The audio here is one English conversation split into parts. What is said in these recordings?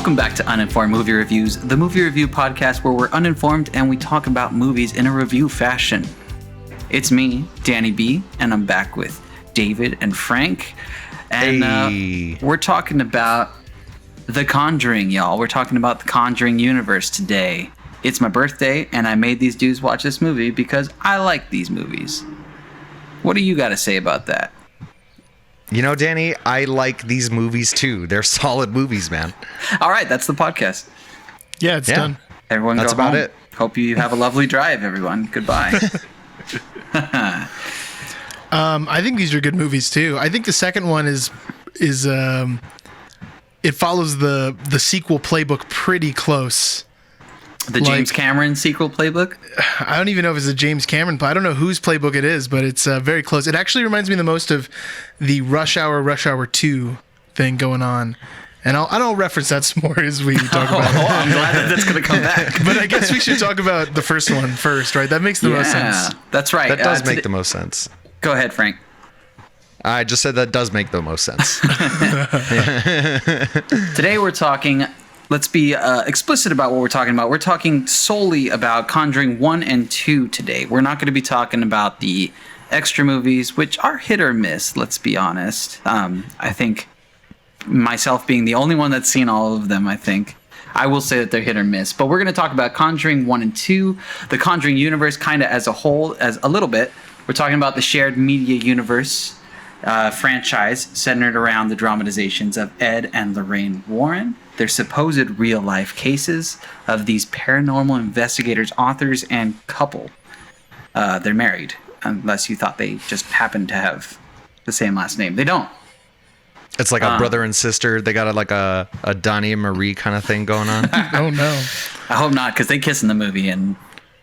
Welcome back to Uninformed Movie Reviews, the movie review podcast where we're uninformed and we talk about movies in a review fashion. It's me, Danny B, and I'm back with David and Frank. And we're talking about The Conjuring, y'all. We're talking about the Conjuring universe today. It's my birthday, and I made these dudes watch this movie because I like these movies. What do you got to say about that? You know, Danny, I like these movies too. They're solid movies, man. All right, that's the podcast. Yeah, it's done. Everyone that's go about home. it. Hope you have a lovely drive, everyone. Goodbye. I think these are good movies too. I think the second one is it follows the sequel playbook pretty close. The James Cameron sequel playbook? I don't even know if it's a James Cameron play. I don't know whose playbook it is, but it's very close. It actually reminds me the most of the Rush Hour 2 thing going on. And I'll reference that some more as we talk about it. I'm glad that's going to come back. But I guess we should talk about the first one first, right? That makes the most sense. That's right. That does make the most sense. Go ahead, Frank. I just said that does make the most sense. Today we're talking... Let's be explicit about what we're talking about. We're talking solely about Conjuring 1 and 2 today. We're not going to be talking about the extra movies, which are hit or miss, let's be honest. I think myself being the only one that's seen all of them, I will say that they're hit or miss. But we're going to talk about Conjuring 1 and 2, the Conjuring universe kind of as a whole, as a little bit. We're talking about the shared media universe franchise centered around the dramatizations of Ed and Lorraine Warren, their supposed real-life cases of these paranormal investigators, authors, and couple. They're married, unless you thought they just happened to have the same last name. They don't. It's like a brother and sister. They got a Donnie and Marie kind of thing going on. Oh, no. I hope not, because they kiss in the movie, and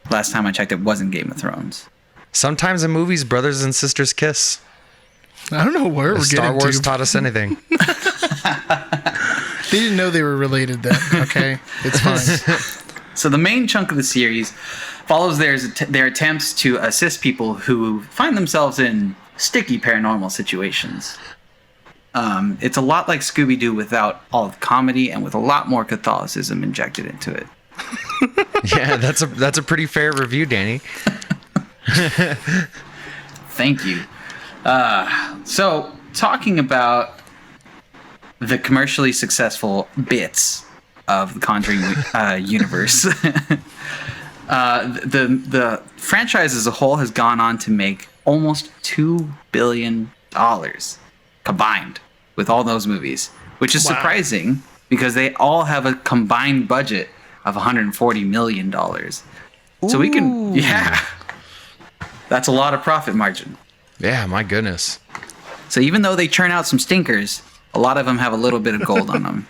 last time I checked, it wasn't Game of Thrones. Sometimes in movies, brothers and sisters kiss. I don't know where we're getting to. Star Wars taught us anything. They didn't know they were related then, okay? It's fine. So the main chunk of the series follows their attempts to assist people who find themselves in sticky paranormal situations. It's a lot like Scooby-Doo without all the comedy and with a lot more Catholicism injected into it. Yeah, that's a pretty fair review, Danny. Thank you. So, talking about the commercially successful bits of the Conjuring universe, the franchise as a whole has gone on to make almost $2 billion combined with all those movies, which is surprising because they all have a combined budget of $140 million. So we can, that's a lot of profit margin. Yeah, my goodness. So even though they churn out some stinkers, a lot of them have a little bit of gold on them.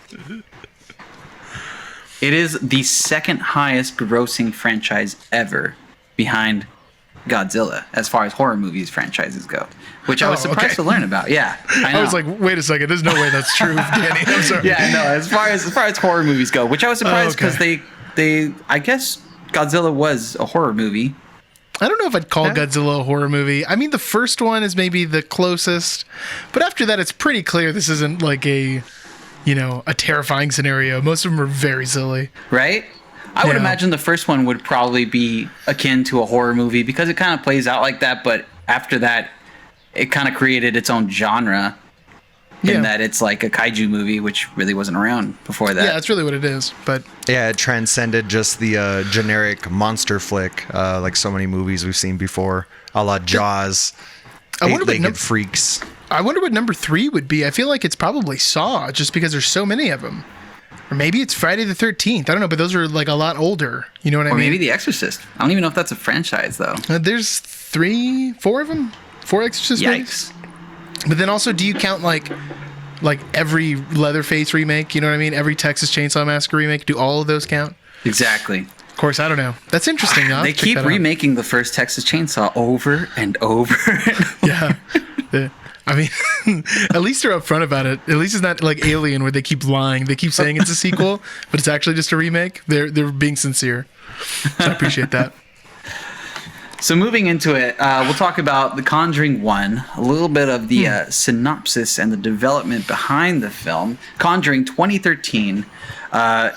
It is the second highest grossing franchise ever behind Godzilla as far as horror movies franchises go, which I was surprised to learn about. Yeah, I was like, wait a second, there's no way that's true, Danny. I'm sorry. Yeah, no, as far as horror movies go, which I was surprised because they I guess Godzilla was a horror movie. I don't know if I'd call Godzilla a horror movie. I mean, the first one is maybe the closest, but after that, it's pretty clear this isn't like a terrifying scenario. Most of them are very silly. Right? I would imagine the first one would probably be akin to a horror movie because it kind of plays out like that, but after that, it kind of created its own genre in that it's like a kaiju movie, which really wasn't around before that. Yeah, that's really what it is. But yeah, it transcended just the generic monster flick, like so many movies we've seen before, a la Jaws, Eight-Legged Freaks. I wonder what number 3 would be. I feel like it's probably Saw, just because there's so many of them. Or maybe it's Friday the 13th. I don't know, but those are like a lot older. You know what I mean? Or maybe The Exorcist. I don't even know if that's a franchise, though. There's 4 of them? 4 Exorcist movies? Yikes. But then also, do you count like every Leatherface remake? You know what I mean? Every Texas Chainsaw Massacre remake? Do all of those count? Exactly. Of course, I don't know. That's interesting. They keep remaking the first Texas Chainsaw over and over. Yeah. I mean, at least they're upfront about it. At least it's not like Alien where they keep lying. They keep saying it's a sequel, but it's actually just a remake. They're being sincere. So I appreciate that. So moving into it, we'll talk about The Conjuring 1, a little bit of the synopsis and the development behind the film. Conjuring 2013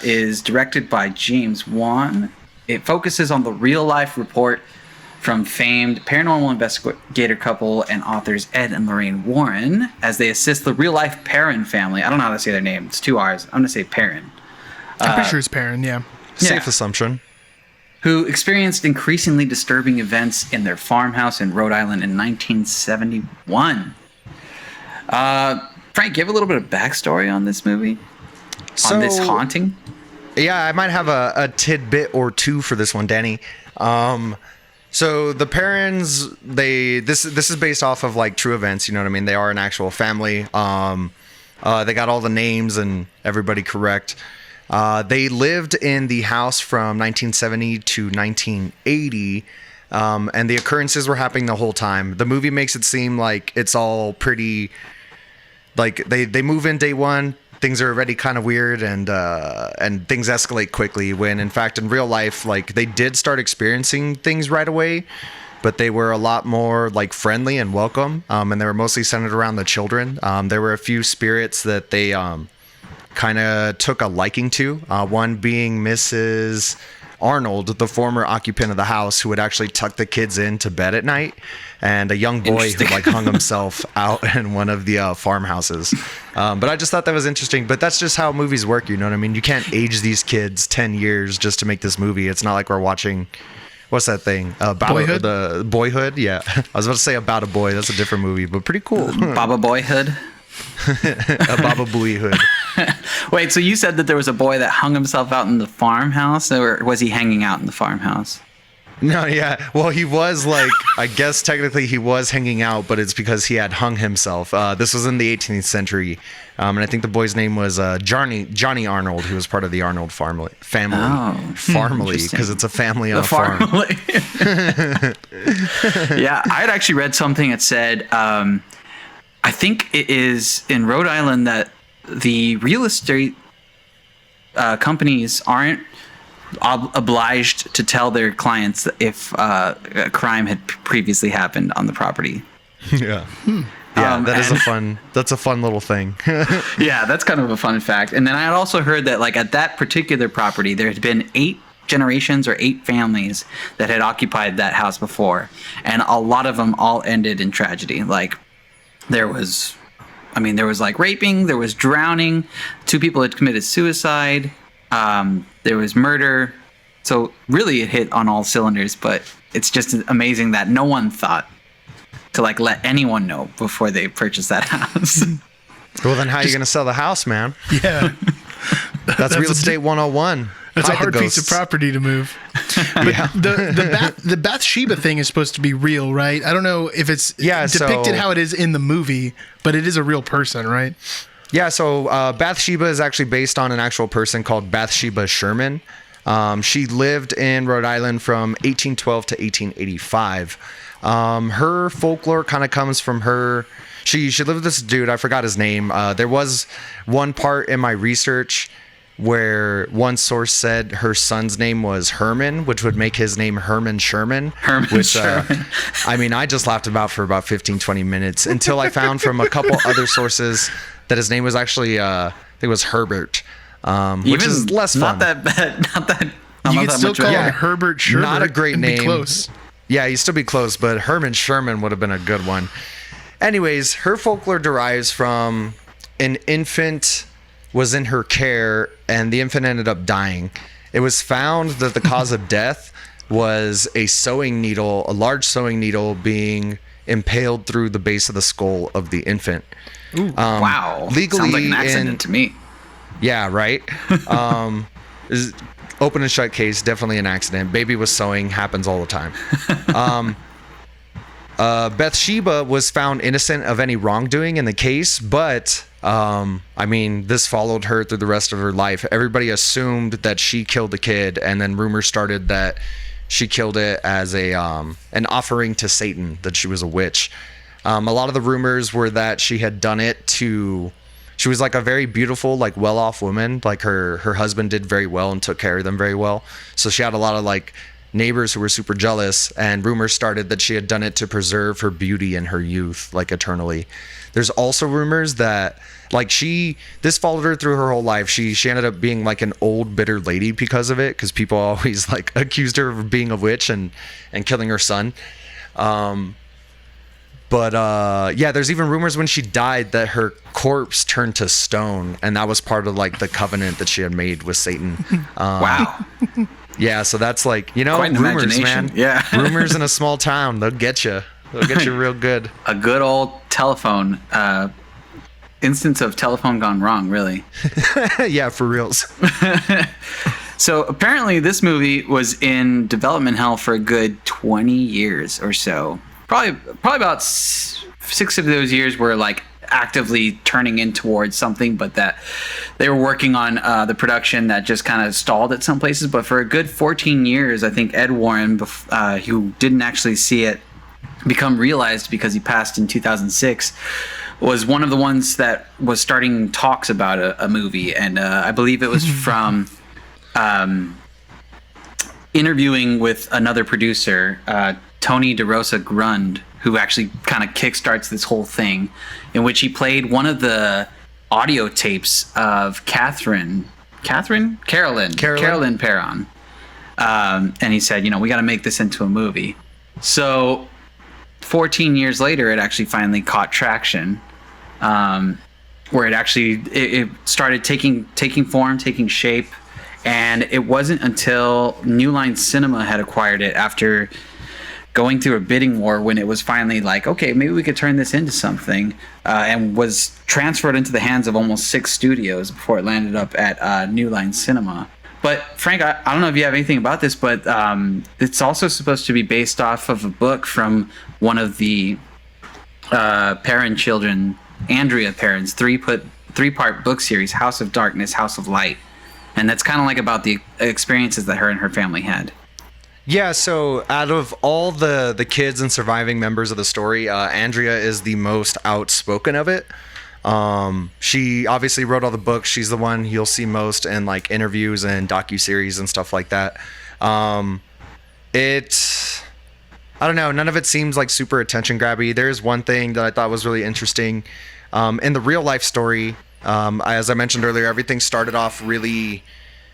is directed by James Wan. It focuses on the real-life report from famed paranormal investigator couple and authors Ed and Lorraine Warren as they assist the real-life Perrin family. I don't know how to say their name. It's 2 R's. I'm going to say Perrin. I'm pretty sure it's Perrin, yeah. Safe assumption. Who experienced increasingly disturbing events in their farmhouse in Rhode Island in 1971. Frank, give a little bit of backstory on this movie? On this haunting? Yeah, I might have a tidbit or two for this one, Danny. So the Perrins, this is based off of like true events, you know what I mean? They are an actual family. They got all the names and everybody correct. They lived in the house from 1970 to 1980, and the occurrences were happening the whole time. The movie makes it seem like it's all pretty, like they move in day one, things are already kind of weird, and things escalate quickly. When in fact in real life, like they did start experiencing things right away, but they were a lot more like friendly and welcome, and they were mostly centered around the children. There were a few spirits that they kind of took a liking to, one being Mrs. Arnold, the former occupant of the house, who would actually tuck the kids into bed at night, and a young boy who like hung himself out in one of the farmhouses. But I just thought that was interesting. But that's just how movies work, you know what I mean? You can't age these kids 10 years just to make this movie. It's not like we're watching, what's that thing? Boyhood? The Boyhood, yeah. I was about to say About a Boy. That's a different movie, but pretty cool. Baba Boyhood? A Baba Boyhood. Wait, so you said that there was a boy that hung himself out in the farmhouse, or was he hanging out in the farmhouse? No, yeah. Well, he was like, I guess technically he was hanging out, but it's because he had hung himself. This was in the 18th century. And I think the boy's name was Johnny Arnold, who was part of the Arnold family. Family, because it's a family on a farm. Yeah, I had actually read something that said, I think it is in Rhode Island that the real estate companies aren't obliged to tell their clients if a crime had previously happened on the property. Yeah. Yeah, that's a fun little thing. Yeah, that's kind of a fun fact. And then I had also heard that like at that particular property, there had been 8 generations or 8 families that had occupied that house before. And a lot of them all ended in tragedy. Like there was like raping, there was drowning, 2 people had committed suicide, there was murder. So really it hit on all cylinders, but it's just amazing that no one thought to like let anyone know before they purchased that house. Well, then how are you going to sell the house, man? Yeah. That's real estate 101. That's a hard piece of property to move. But Yeah. the Bathsheba thing is supposed to be real, right? I don't know if it's depicted how it is in the movie, but it is a real person, right? Yeah, so Bathsheba is actually based on an actual person called Bathsheba Sherman. She lived in Rhode Island from 1812 to 1885. Her folklore kind of comes from her. She lived with this dude. I forgot his name. There was one part in my research where one source said her son's name was Herman, which would make his name Herman Sherman. Sherman. I mean, I just laughed about for about 15, 20 minutes until I found from a couple other sources that his name was actually, I think it was Herbert, which is less fun. Not that bad. You could still call him Herbert Sherman. Not a great name. Be close. Yeah, you'd still be close, but Herman Sherman would have been a good one. Anyways, her folklore derives from an infant was in her care, and the infant ended up dying. It was found that the cause of death was a large sewing needle being impaled through the base of the skull of the infant. Ooh, wow. Legally, sounds like an accident to me. Yeah, right? Open and shut case, definitely an accident. Baby was sewing, happens all the time. Bathsheba was found innocent of any wrongdoing in the case, but I mean, this followed her through the rest of her life. Everybody assumed that she killed the kid, and then rumors started that she killed it as an offering to Satan, that she was a witch. A lot of the rumors were that she had done it to. She was like a very beautiful, like well-off woman. Like her husband did very well and took care of them very well. So she had a lot of like neighbors who were super jealous, and rumors started that she had done it to preserve her beauty and her youth, like eternally. There's also rumors that like this followed her through her whole life. She ended up being like an old bitter lady because of it, because people always like accused her of being a witch and killing her son. Yeah, there's even rumors when she died that her corpse turned to stone, and that was part of like the covenant that she had made with Satan. Wow. Yeah, so that's like, you know, Quite an rumors, imagination. man. Yeah. Rumors in a small town, they'll get you. They'll get you real good. A good old telephone instance of telephone gone wrong, really. Yeah, for reals. So apparently this movie was in development hell for a good 20 years or so. Probably about 6 of those years were like actively turning in towards something, but that they were working on the production that just kind of stalled at some places. But for a good 14 years, I think Ed Warren, who didn't actually see it become realized because he passed in 2006, was one of the ones that was starting talks about a movie. And I believe it was from interviewing with another producer, Tony DeRosa Grund, who actually kind of kickstarts this whole thing, in which he played one of the audio tapes of Carolyn Perron. And he said, we got to make this into a movie. So 14 years later, it actually finally caught traction, where it started taking form, taking shape. And it wasn't until New Line Cinema had acquired it after going through a bidding war when it was finally like, okay, maybe we could turn this into something, and was transferred into the hands of almost 6 studios before it landed up at New Line Cinema. But Frank, I don't know if you have anything about this, but it's also supposed to be based off of a book from one of the Perron children, Andrea Perron's three-part book series, House of Darkness, House of Light. And that's kind of like about the experiences that her and her family had. Yeah, so out of all the kids and surviving members of the story, Andrea is the most outspoken of it. She obviously wrote all the books. She's the one you'll see most in like interviews and docuseries and stuff like that. I don't know, none of it seems like super attention grabby. There's one thing that I thought was really interesting. In the real life story, as I mentioned earlier, everything started off really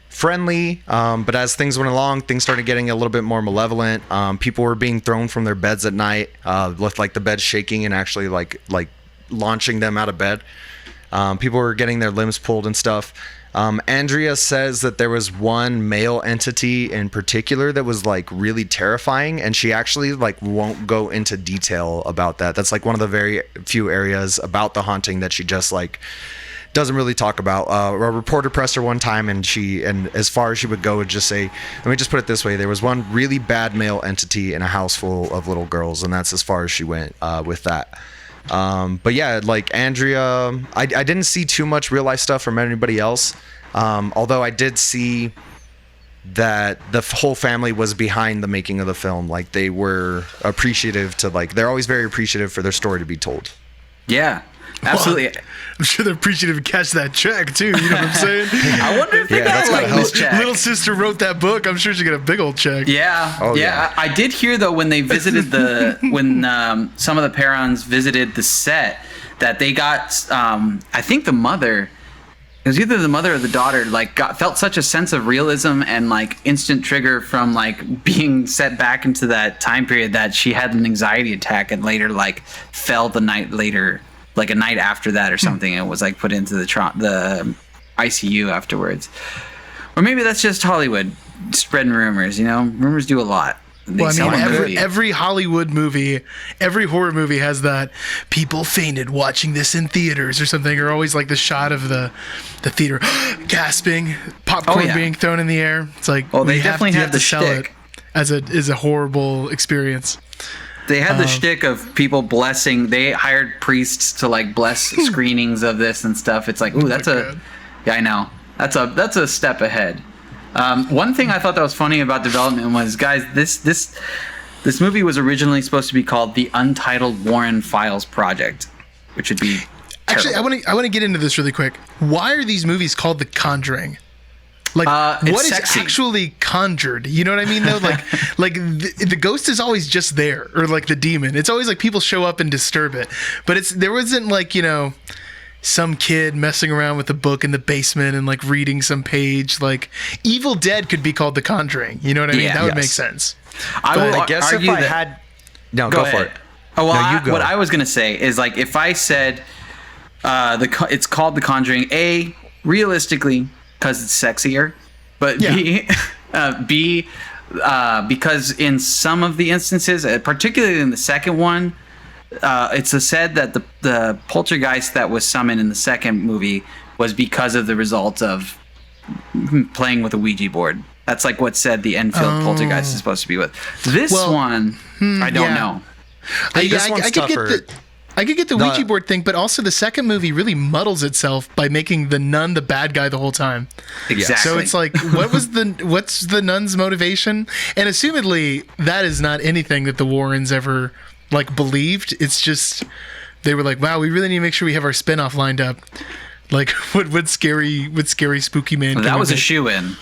friendly, but as things went along, things started getting a little bit more malevolent. People were being thrown from their beds at night, with like the bed shaking and actually like launching them out of bed. People were getting their limbs pulled and stuff. Andrea says that there was one male entity in particular that was like really terrifying, and she actually like won't go into detail about that. That's like one of the very few areas about the haunting that she just like doesn't really talk about. A reporter pressed her one time, and as far as she would go, would just say, let me just put it this way, there was one really bad male entity in a house full of little girls, and that's as far as she went with that. But yeah, like Andrea, I didn't see too much real life stuff from anybody else, although I did see that the whole family was behind the making of the film. Like they were appreciative they're always very appreciative for their story to be told. Yeah, absolutely. Well, I'm sure they're appreciative to catch that check too. You know what I'm saying? I wonder if they got like this check. Little sister wrote that book. I'm sure she got a big old check. Yeah. Oh, yeah. I did hear though when they visited when some of the Perrons visited the set that they got I think the mother. It was either the mother or the daughter, like felt such a sense of realism and like instant trigger from like being set back into that time period that she had an anxiety attack and later like fell the night later, like a night after that or something, and was like put into the ICU afterwards. Or maybe that's just Hollywood spreading rumors. Rumors do a lot. Well, I mean, every Hollywood movie, every horror movie has that people fainted watching this in theaters or something, or always like the shot of the theater gasping, popcorn being thrown in the air. It's like, they definitely have to the sell it as a horrible experience. They had the shtick of people blessing. They hired priests to like bless screenings of this and stuff. It's like, ooh, I know. That's a step ahead. One thing I thought that was funny about development was, guys, this movie was originally supposed to be called the Untitled Warren Files Project, which would be terrible. Actually, I want to get into this really quick. Why are these movies called The Conjuring? Like, It's what is sexy. actually conjured? You know what I mean, though? Like the ghost is always just there, or like the demon. It's always like people show up and disturb it. But there wasn't like, some kid messing around with a book in the basement and like reading some page. Like Evil Dead could be called The Conjuring. You know what I mean? Yeah. That would Yes. make sense. I I guess if argue I that, had... No, go go for ahead. it. Oh, well, No, you go. what I was gonna say is like if I said it's called The Conjuring, A, realistically because it's sexier, but B, because in some of the instances, particularly in the second one, it's said that the poltergeist that was summoned in the second movie was because of the result of playing with a Ouija board. That's like what said the Enfield poltergeist is supposed to be with. This one, I don't know. This one's tougher. I could get the Ouija board thing, but also the second movie really muddles itself by making the nun the bad guy the whole time. Exactly. So it's like, what's the nun's motivation? And assumedly, that is not anything that the Warrens ever like believed. It's just they were like, wow, we really need to make sure we have our spinoff lined up. Like, what scary spooky man? That was a shoe-in.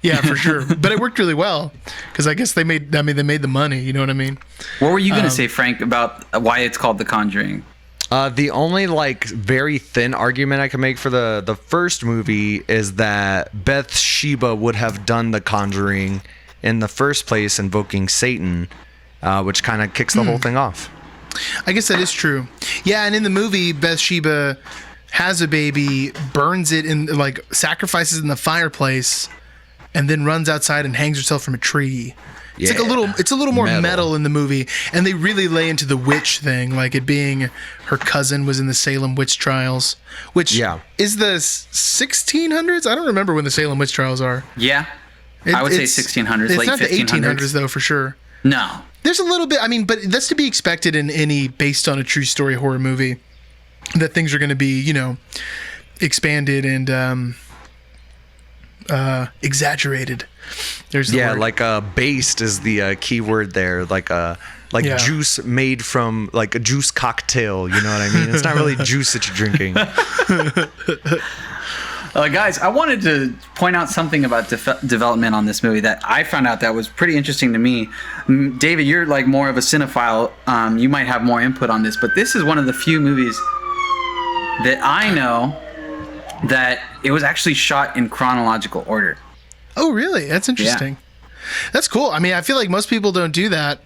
Yeah, for sure. But it worked really well because I guess they made the money. You know what I mean? What were you going to say, Frank, about why it's called The Conjuring? The only like very thin argument I can make for the first movie is that Bathsheba would have done the Conjuring in the first place, invoking Satan, which kind of kicks the whole thing off. I guess that is true. Yeah, and in the movie, Bathsheba has a baby, burns it in, like, sacrifices in the fireplace, and then runs outside and hangs herself from a tree. It's like a little more metal in the movie, and they really lay into the witch thing, like it being her cousin was in the Salem witch trials, which is the 1600s. I don't remember when the Salem witch trials are. Yeah, I would say 1600s, it's late not 1500s. the 1800s though, for sure. No, there's a little bit. I mean, but that's to be expected in any based on a true story horror movie. That things are going to be, expanded and exaggerated. There's the word. Like based is the key word there. Like juice made from like a juice cocktail. You know what I mean? It's not really juice that you're drinking. Guys, I wanted to point out something about development on this movie that I found out that was pretty interesting to me. David, you're like more of a cinephile. You might have more input on this, but this is one of the few movies that I know that it was actually shot in chronological order. Oh, really? That's interesting. Yeah. That's cool. I mean, I feel like most people don't do that.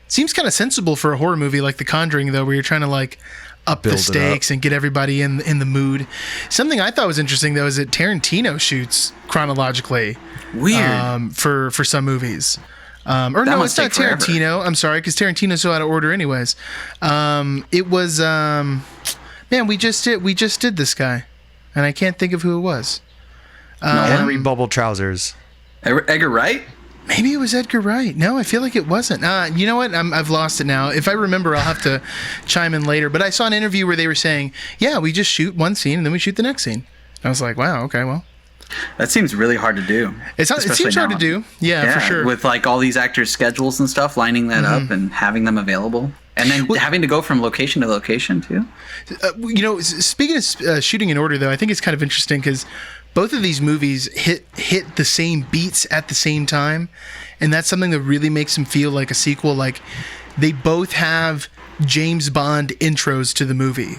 Seems kind of sensible for a horror movie like The Conjuring, though, where you're trying to like up the stakes and get everybody in the mood. Something I thought was interesting, though, is that Tarantino shoots chronologically. Weird. For some movies. Or no, it's not Tarantino. Forever. I'm sorry, because Tarantino's so out of order anyways. It was... man, we just did this guy, and I can't think of who it was. Henry Bubble Trousers. Edgar Wright? Maybe it was Edgar Wright. No, I feel like it wasn't. You know what? I've lost it now. If I remember, I'll have to chime in later. But I saw an interview where they were saying, yeah, we just shoot one scene, and then we shoot the next scene. I was like, wow, okay, well. That seems really hard to do. It seems hard to do. Yeah, for sure. With like all these actors' schedules and stuff, lining that up and having them available. And then having to go from location to location, too. Speaking of shooting in order, though, I think it's kind of interesting because both of these movies hit the same beats at the same time. And that's something that really makes them feel like a sequel. Like, they both have James Bond intros to the movie.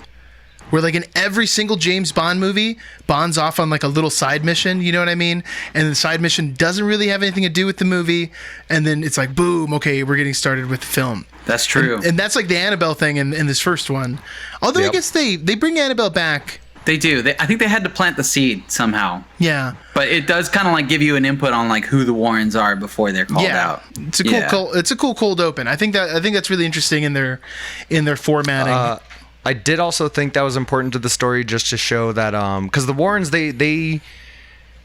Where, like, in every single James Bond movie, Bond's off on, like, a little side mission, you know what I mean? And the side mission doesn't really have anything to do with the movie. And then it's like, boom, okay, we're getting started with the film. That's true. And that's like the Annabelle thing in this first one. Although I guess they bring Annabelle back. They do. I think they had to plant the seed somehow. Yeah. But it does kind of like give you an input on like who the Warrens are before they're called out. It's a cool cold open. I think that's really interesting in their formatting. I did also think that was important to the story just to show that because the Warrens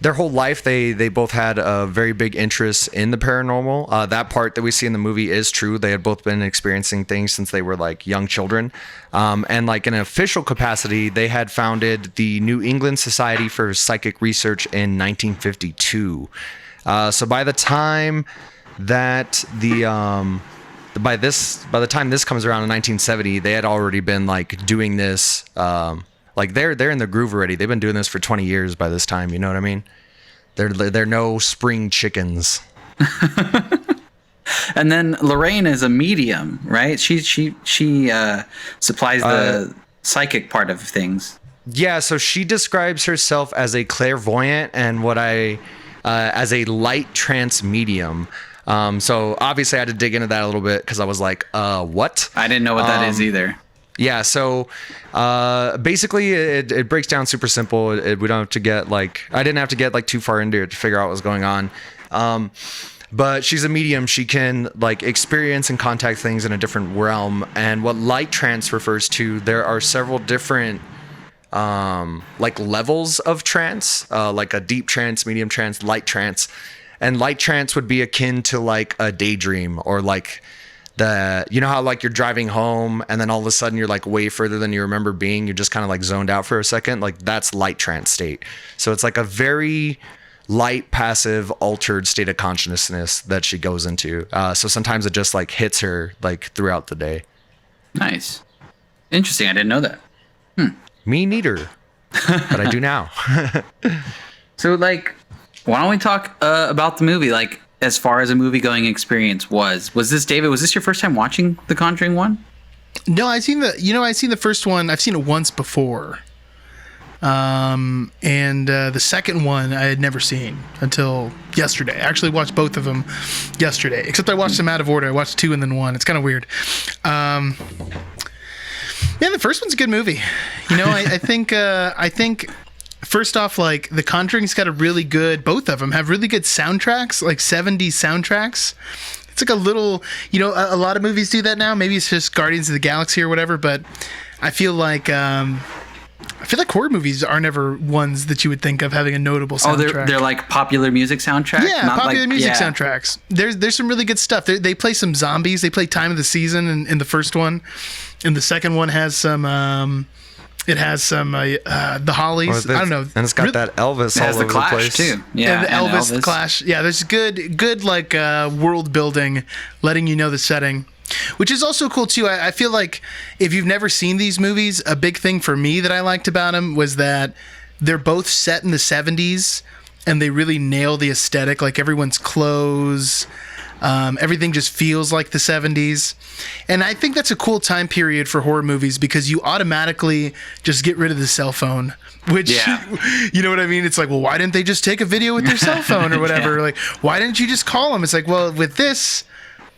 their whole life they both had a very big interest in the paranormal. That part that we see in the movie is true. They had both been experiencing things since they were like young children. And like in an official capacity, they had founded the New England Society for Psychic Research in 1952. So by the time that by the time this comes around in 1970, they had already been like doing this. Like they're in the groove already. They've been doing this for 20 years by this time. You know what I mean? They're no spring chickens. And then Lorraine is a medium, right? She supplies the psychic part of things. Yeah, so she describes herself as a clairvoyant and as a light trance medium. So obviously I had to dig into that a little bit because I was like, what? I didn't know what that is either. Yeah, so basically it breaks down super simple. We don't have to get I didn't have to get too far into it to figure out what was going on. But she's a medium. She can experience and contact things in a different realm. And what light trance refers to, there are several different levels of trance, like a deep trance, medium trance, light trance. And light trance would be akin to a daydream, or you know how you're driving home and then all of a sudden you're way further than you remember being. You're just kind of zoned out for a second. That's light trance state. So it's a very light, passive, altered state of consciousness that she goes into. So sometimes it just hits her throughout the day. Nice. Interesting. I didn't know that. Me neither. But I do now. So why don't we talk about the movie? As far as a movie going experience was this, David, was this your first time watching The Conjuring 1? No, I've seen the first one. I've seen it once before. And the second one I had never seen until yesterday. I actually watched both of them yesterday, except I watched them out of order. I watched 2 and then 1. It's kind of weird. Man, the first one's a good movie. I think first off, The Conjuring's got both of them have really good soundtracks, 70s soundtracks. It's a little, a lot of movies do that now. Maybe it's just Guardians of the Galaxy or whatever, but I feel like horror movies are never ones that you would think of having a notable soundtrack. Oh, they're popular music soundtracks? Yeah, popular music soundtracks. There's some really good stuff. They play some zombies. They play Time of the Season in the first one. And the second one has some... the Hollies. I don't know. And it's got that Elvis all over the place too. Yeah, and the Elvis Clash. Yeah, there's good world building, letting you know the setting. Which is also cool too. I feel like if you've never seen these movies, a big thing for me that I liked about them was that they're both set in the 70s and they really nail the aesthetic. Everyone's clothes, everything just feels like the 70s. And I think that's a cool time period for horror movies because you automatically just get rid of the cell phone. Which, you know what I mean? It's well, why didn't they just take a video with their cell phone or whatever? Why didn't you just call them? It's well, with this...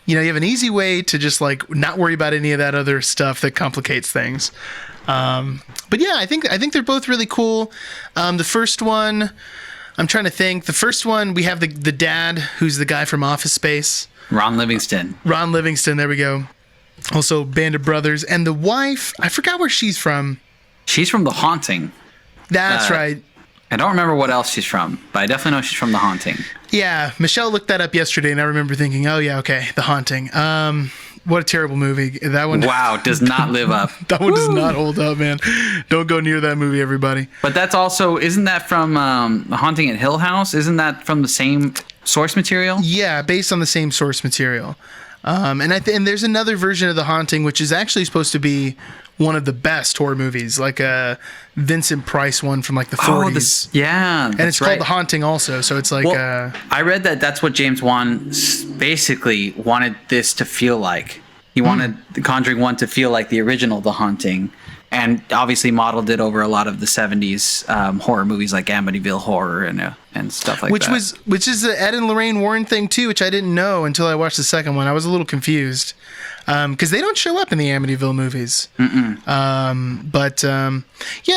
you have an easy way to just not worry about any of that other stuff that complicates things. But yeah, I think they're both really cool. The first one, I'm trying to think. The first one, we have the dad, who's the guy from Office Space. Ron Livingston. There we go. Also, Band of Brothers. And the wife, I forgot where she's from. She's from The Haunting. That's right. I don't remember what else she's from, but I definitely know she's from The Haunting. Yeah, Michelle looked that up yesterday, and I remember thinking, oh yeah, okay, The Haunting. What a terrible movie. That one. Wow, does not live up. That one does not hold up, man. Don't go near that movie, everybody. But that's also, isn't that from The Haunting at Hill House? Isn't that from the same source material? Yeah, based on the same source material. And there's another version of The Haunting, which is actually supposed to be one of the best horror movies, a Vincent Price one from the 40s. And it's called The Haunting also, so it's I read that that's what James Wan basically wanted this to feel like. He wanted The Conjuring 1 to feel like the original The Haunting, and obviously modeled it over a lot of the 70s horror movies like Amityville Horror and stuff like that. Which is the Ed and Lorraine Warren thing too, which I didn't know until I watched the second one. I was a little confused because they don't show up in the Amityville movies. Yeah,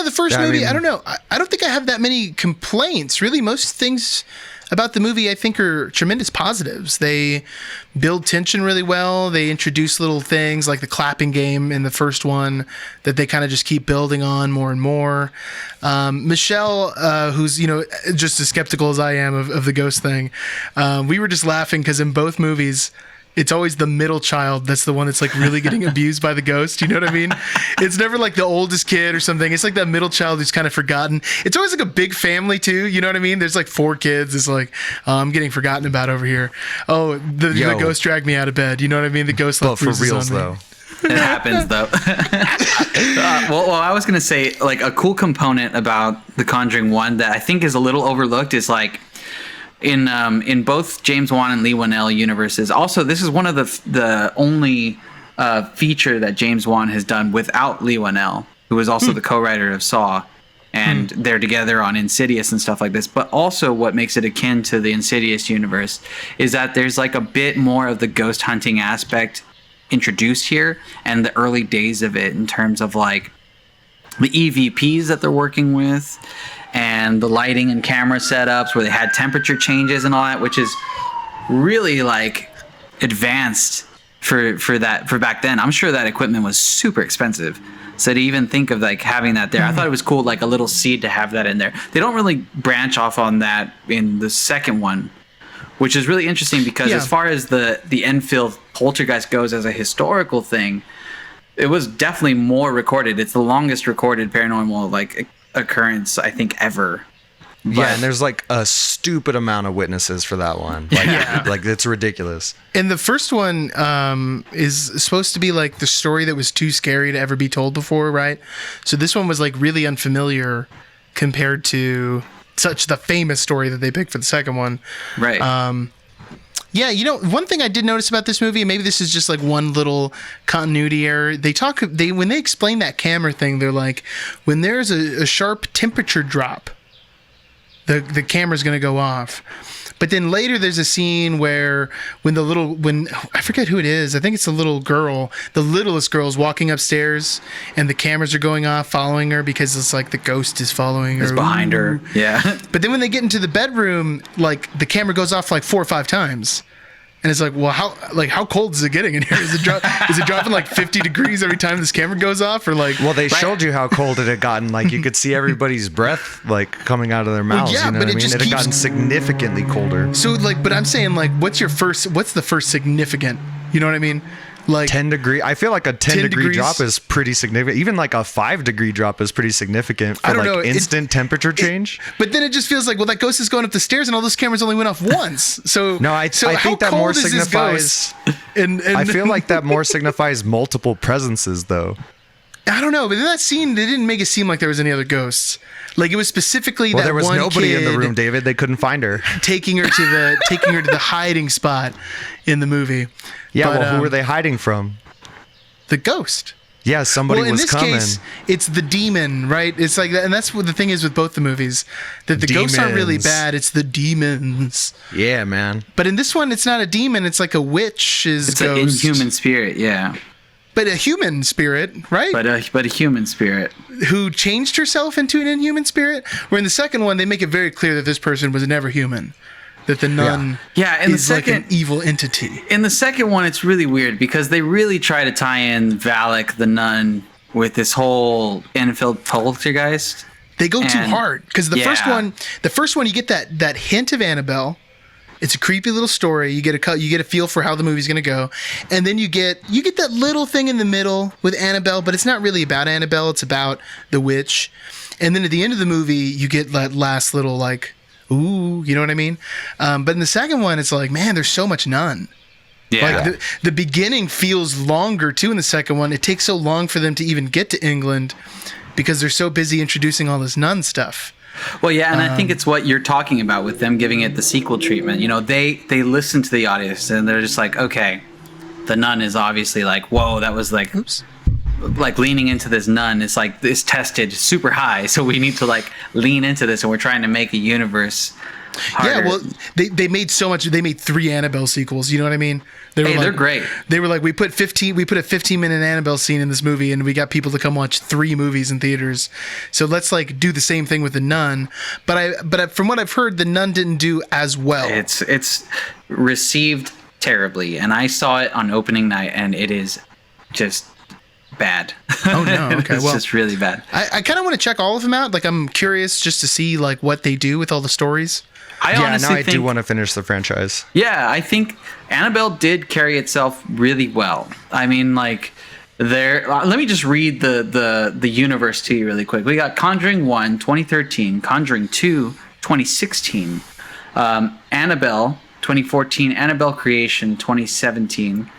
the first movie, I don't know. I don't think I have that many complaints. Really, most things about the movie I think are tremendous positives. They build tension really well. They introduce little things like the clapping game in the first one that they kind of just keep building on more and more. Michelle, who's just as skeptical as I am of the ghost thing, we were just laughing because in both movies it's always the middle child that's the one that's really getting abused by the ghost. You know what I mean? It's never the oldest kid or something. It's that middle child who's kind of forgotten. It's always a big family too. You know what I mean? There's 4 kids. It's I'm getting forgotten about over here. Oh, the ghost dragged me out of bed. You know what I mean? The ghost left bruises on me. For reals though. It happens though. Well, I was gonna say a cool component about The Conjuring 1 that I think is a little overlooked is in both James Wan and Lee Wanell universes. Also, this is one of the only feature that James Wan has done without Lee Wanell, who was also the co-writer of Saw, and they're together on Insidious and stuff like this. But also, what makes it akin to the Insidious universe is that there's like a bit more of the ghost hunting aspect introduced here, and the early days of it in terms of like the EVPs that they're working with, and the lighting and camera setups where they had temperature changes and all that, which is really like advanced for back then. I'm sure that equipment was super expensive. So to even think of like having that there, I thought it was cool, like a little seed to have that in there. They don't really branch off on that in the second one, which is really interesting because as far as the Enfield poltergeist goes as a historical thing, it was definitely more recorded. It's the longest recorded paranormal like occurrence I think ever. Yeah, and there's like a stupid amount of witnesses for that one. Like, like it's ridiculous. And the first one is supposed to be like the story that was too scary to ever be told before, right? So this one was like really unfamiliar compared to such the famous story that they picked for the second one. Right. Yeah, you know, one thing I did notice about this movie, and maybe this is just like one little continuity error. When they explain that camera thing, they're like, when there's a sharp temperature drop, the camera's going to go off. But then later there's a scene where when I forget who it is, I think it's the little girl, the littlest girl's walking upstairs and the cameras are going off following her because it's like the ghost is following her. It's behind her. Yeah. But then when they get into the bedroom, like the camera goes off like 4 or 5 times. And it's like, well, how cold is it getting in here? Is it dropping like 50 degrees every time this camera goes off, or like? Well, they showed you how cold it had gotten. Like you could see everybody's breath like coming out of their mouths. Yeah, you know but what I mean? just It had keeps gotten significantly colder. So like, but I'm saying like, what's the first significant? You know what I mean? Like 10 degree. I feel like a 10 degree degrees. drop is pretty significant. Even like a 5 degree drop is pretty significant for I don't like know. instant temperature change. But then it just feels like, well, that ghost is going up the stairs and all those cameras only went off once. So No, I think that more signifies. And I feel like that more signifies multiple presences, though. I don't know, but in that scene, they didn't make it seem like there was any other ghosts. Like it was specifically Well, that there was one nobody in the kid room, David. They couldn't find her. taking her to the hiding spot in the movie. Yeah, But, well, who were they hiding from? The ghost. Yeah, somebody Well, in was this coming. case, it's the demon, right? It's like that, and that's what the thing is with both the movies. That the ghosts aren't really Demons. bad; it's the demons. Yeah, man. But in this one, it's not a demon; it's like a witch's It's an ghost, inhuman spirit, yeah. but a human spirit, right? But a human spirit. Who changed herself into an inhuman spirit? Where in the second one, they make it very clear that this person was never human. That the nun Yeah, in the is like an second- evil entity. In the second one, it's really weird because they really try to tie in Valak the nun with this whole Enfield poltergeist. They go too And- hard because the first yeah. one, you get that hint of Annabelle. It's a creepy little story. You get a feel for how the movie's gonna go, and then you get that little thing in the middle with Annabelle, but it's not really about Annabelle. It's about the witch, and then at the end of the movie, you get that last little like, ooh, you know what I mean? But in the second one, it's like, man, there's so much nun. Yeah. Like the beginning feels longer too in the second one. It takes so long for them to even get to England because they're so busy introducing all this nun stuff. Well, yeah, and I think it's what you're talking about with them giving it the sequel treatment. You know, they listen to the audience and they're just like, okay, the nun is obviously like, whoa, that was like, Oops. like leaning into this nun. It's like it's tested super high, so we need to like lean into this, and we're trying to make a universe harder. Yeah, well, they made so much. They made 3 Annabelle sequels. You know what I mean? They're great. They were like, we put a 15-minute Annabelle scene in this movie, and we got people to come watch 3 movies in theaters. So let's like do the same thing with the Nun. But from what I've heard, the Nun didn't do as well. It's received terribly, and I saw it on opening night, and it is just bad. Oh no! Okay, It's well, just really bad. I kind of want to check all of them out. Like, I'm curious just to see like what they do with all the stories. I Yeah, honestly now I think, do want to finish the franchise. Yeah, I think Annabelle did carry itself really well. I mean, like, let me just read the universe to you really quick. We got Conjuring 1, 2013, Conjuring 2, 2016, Annabelle, 2014, Annabelle Creation, 2017,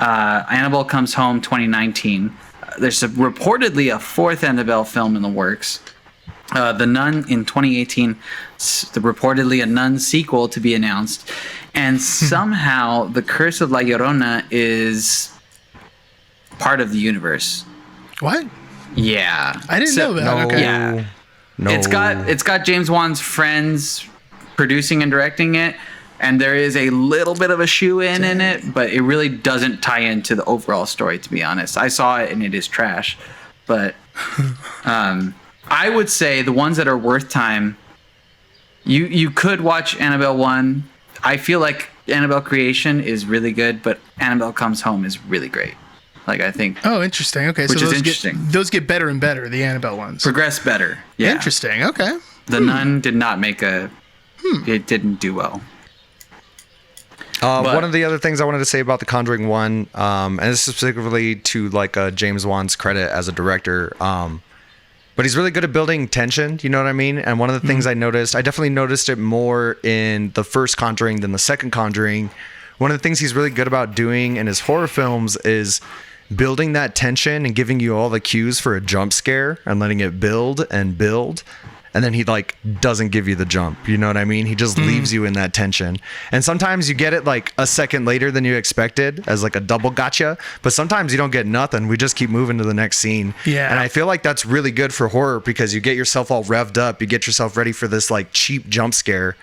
Annabelle Comes Home, 2019. There's reportedly a 4th Annabelle film in the works. The Nun in 2018, reportedly a Nun sequel to be announced, and somehow the Curse of La Llorona is part of the universe. What? Yeah, I didn't know that. No, Okay. Yeah. no. It's got James Wan's friends producing and directing it, and there is a little bit of a shoe-in in it, but it really doesn't tie into the overall story, to be honest. I saw it and it is trash, but I would say the ones that are worth time, you could watch Annabelle 1. I feel like Annabelle Creation is really good, but Annabelle Comes Home is really great. Like, I think Oh, interesting. Okay, Which so is those interesting. those get better and better. The Annabelle ones. progress better. Yeah. Interesting. Okay. The Nun did not make it didn't do well. But- One of the other things I wanted to say about The Conjuring 1, and this is specifically to like James Wan's credit as a director, but he's really good at building tension, you know what I mean? And one of the things I definitely noticed it more in the first Conjuring than the second Conjuring. One of the things he's really good about doing in his horror films is building that tension and giving you all the cues for a jump scare and letting it build and build. And then he like doesn't give you the jump. You know what I mean? He just leaves you in that tension. And sometimes you get it like a second later than you expected as like a double gotcha. But sometimes you don't get nothing. We just keep moving to the next scene. Yeah. And I feel like that's really good for horror because you get yourself all revved up. You get yourself ready for this like cheap jump scare.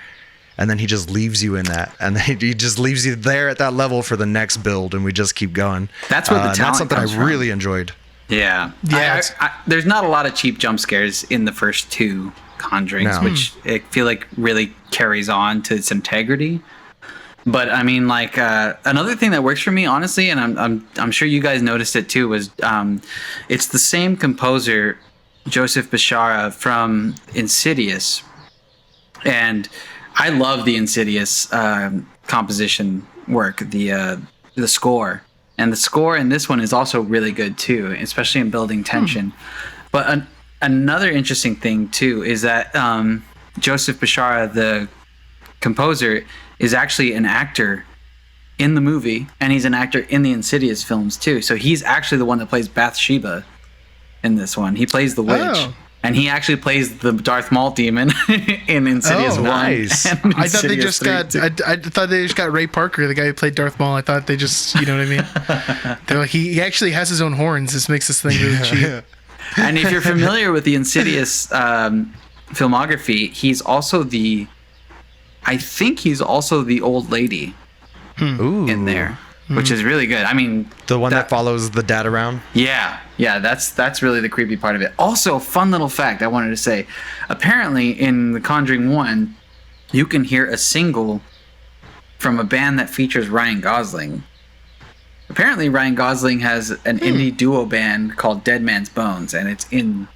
And then he just leaves you in that. And then he just leaves you there at that level for the next build. And we just keep going. That's where the and talent that's something comes I from. really enjoyed. Yeah. Yeah, There's not a lot of cheap jump scares in the first two Conjurings, No. which I feel like really carries on to its integrity. But I mean, like another thing that works for me, honestly, and I'm sure you guys noticed it too, was it's the same composer, Joseph Bishara from Insidious, and I love the Insidious composition work, the score. And the score in this one is also really good too, especially in building tension. But another interesting thing too is that Joseph Bishara, the composer, is actually an actor in the movie, and he's an actor in the Insidious films too. So he's actually the one that plays Bathsheba in this one. He plays the witch. Oh. And he actually plays the Darth Maul demon in Insidious 1. nice. and I thought they Insidious just 3 got. too. I thought they just got Ray Parker, the guy who played Darth Maul. I thought they just, you know what I mean? They're like, he actually has his own horns. This makes this thing really cheap. And if you're familiar with the Insidious filmography, I think he's also the old lady Ooh. in there, which is really good. I mean, The one that follows the dad around? yeah, that's really the creepy part of it. Also, fun little fact I wanted to say: apparently, in The Conjuring 1, you can hear a single from a band that features Ryan Gosling. Apparently, Ryan Gosling has an indie duo band called Dead Man's Bones, and it's in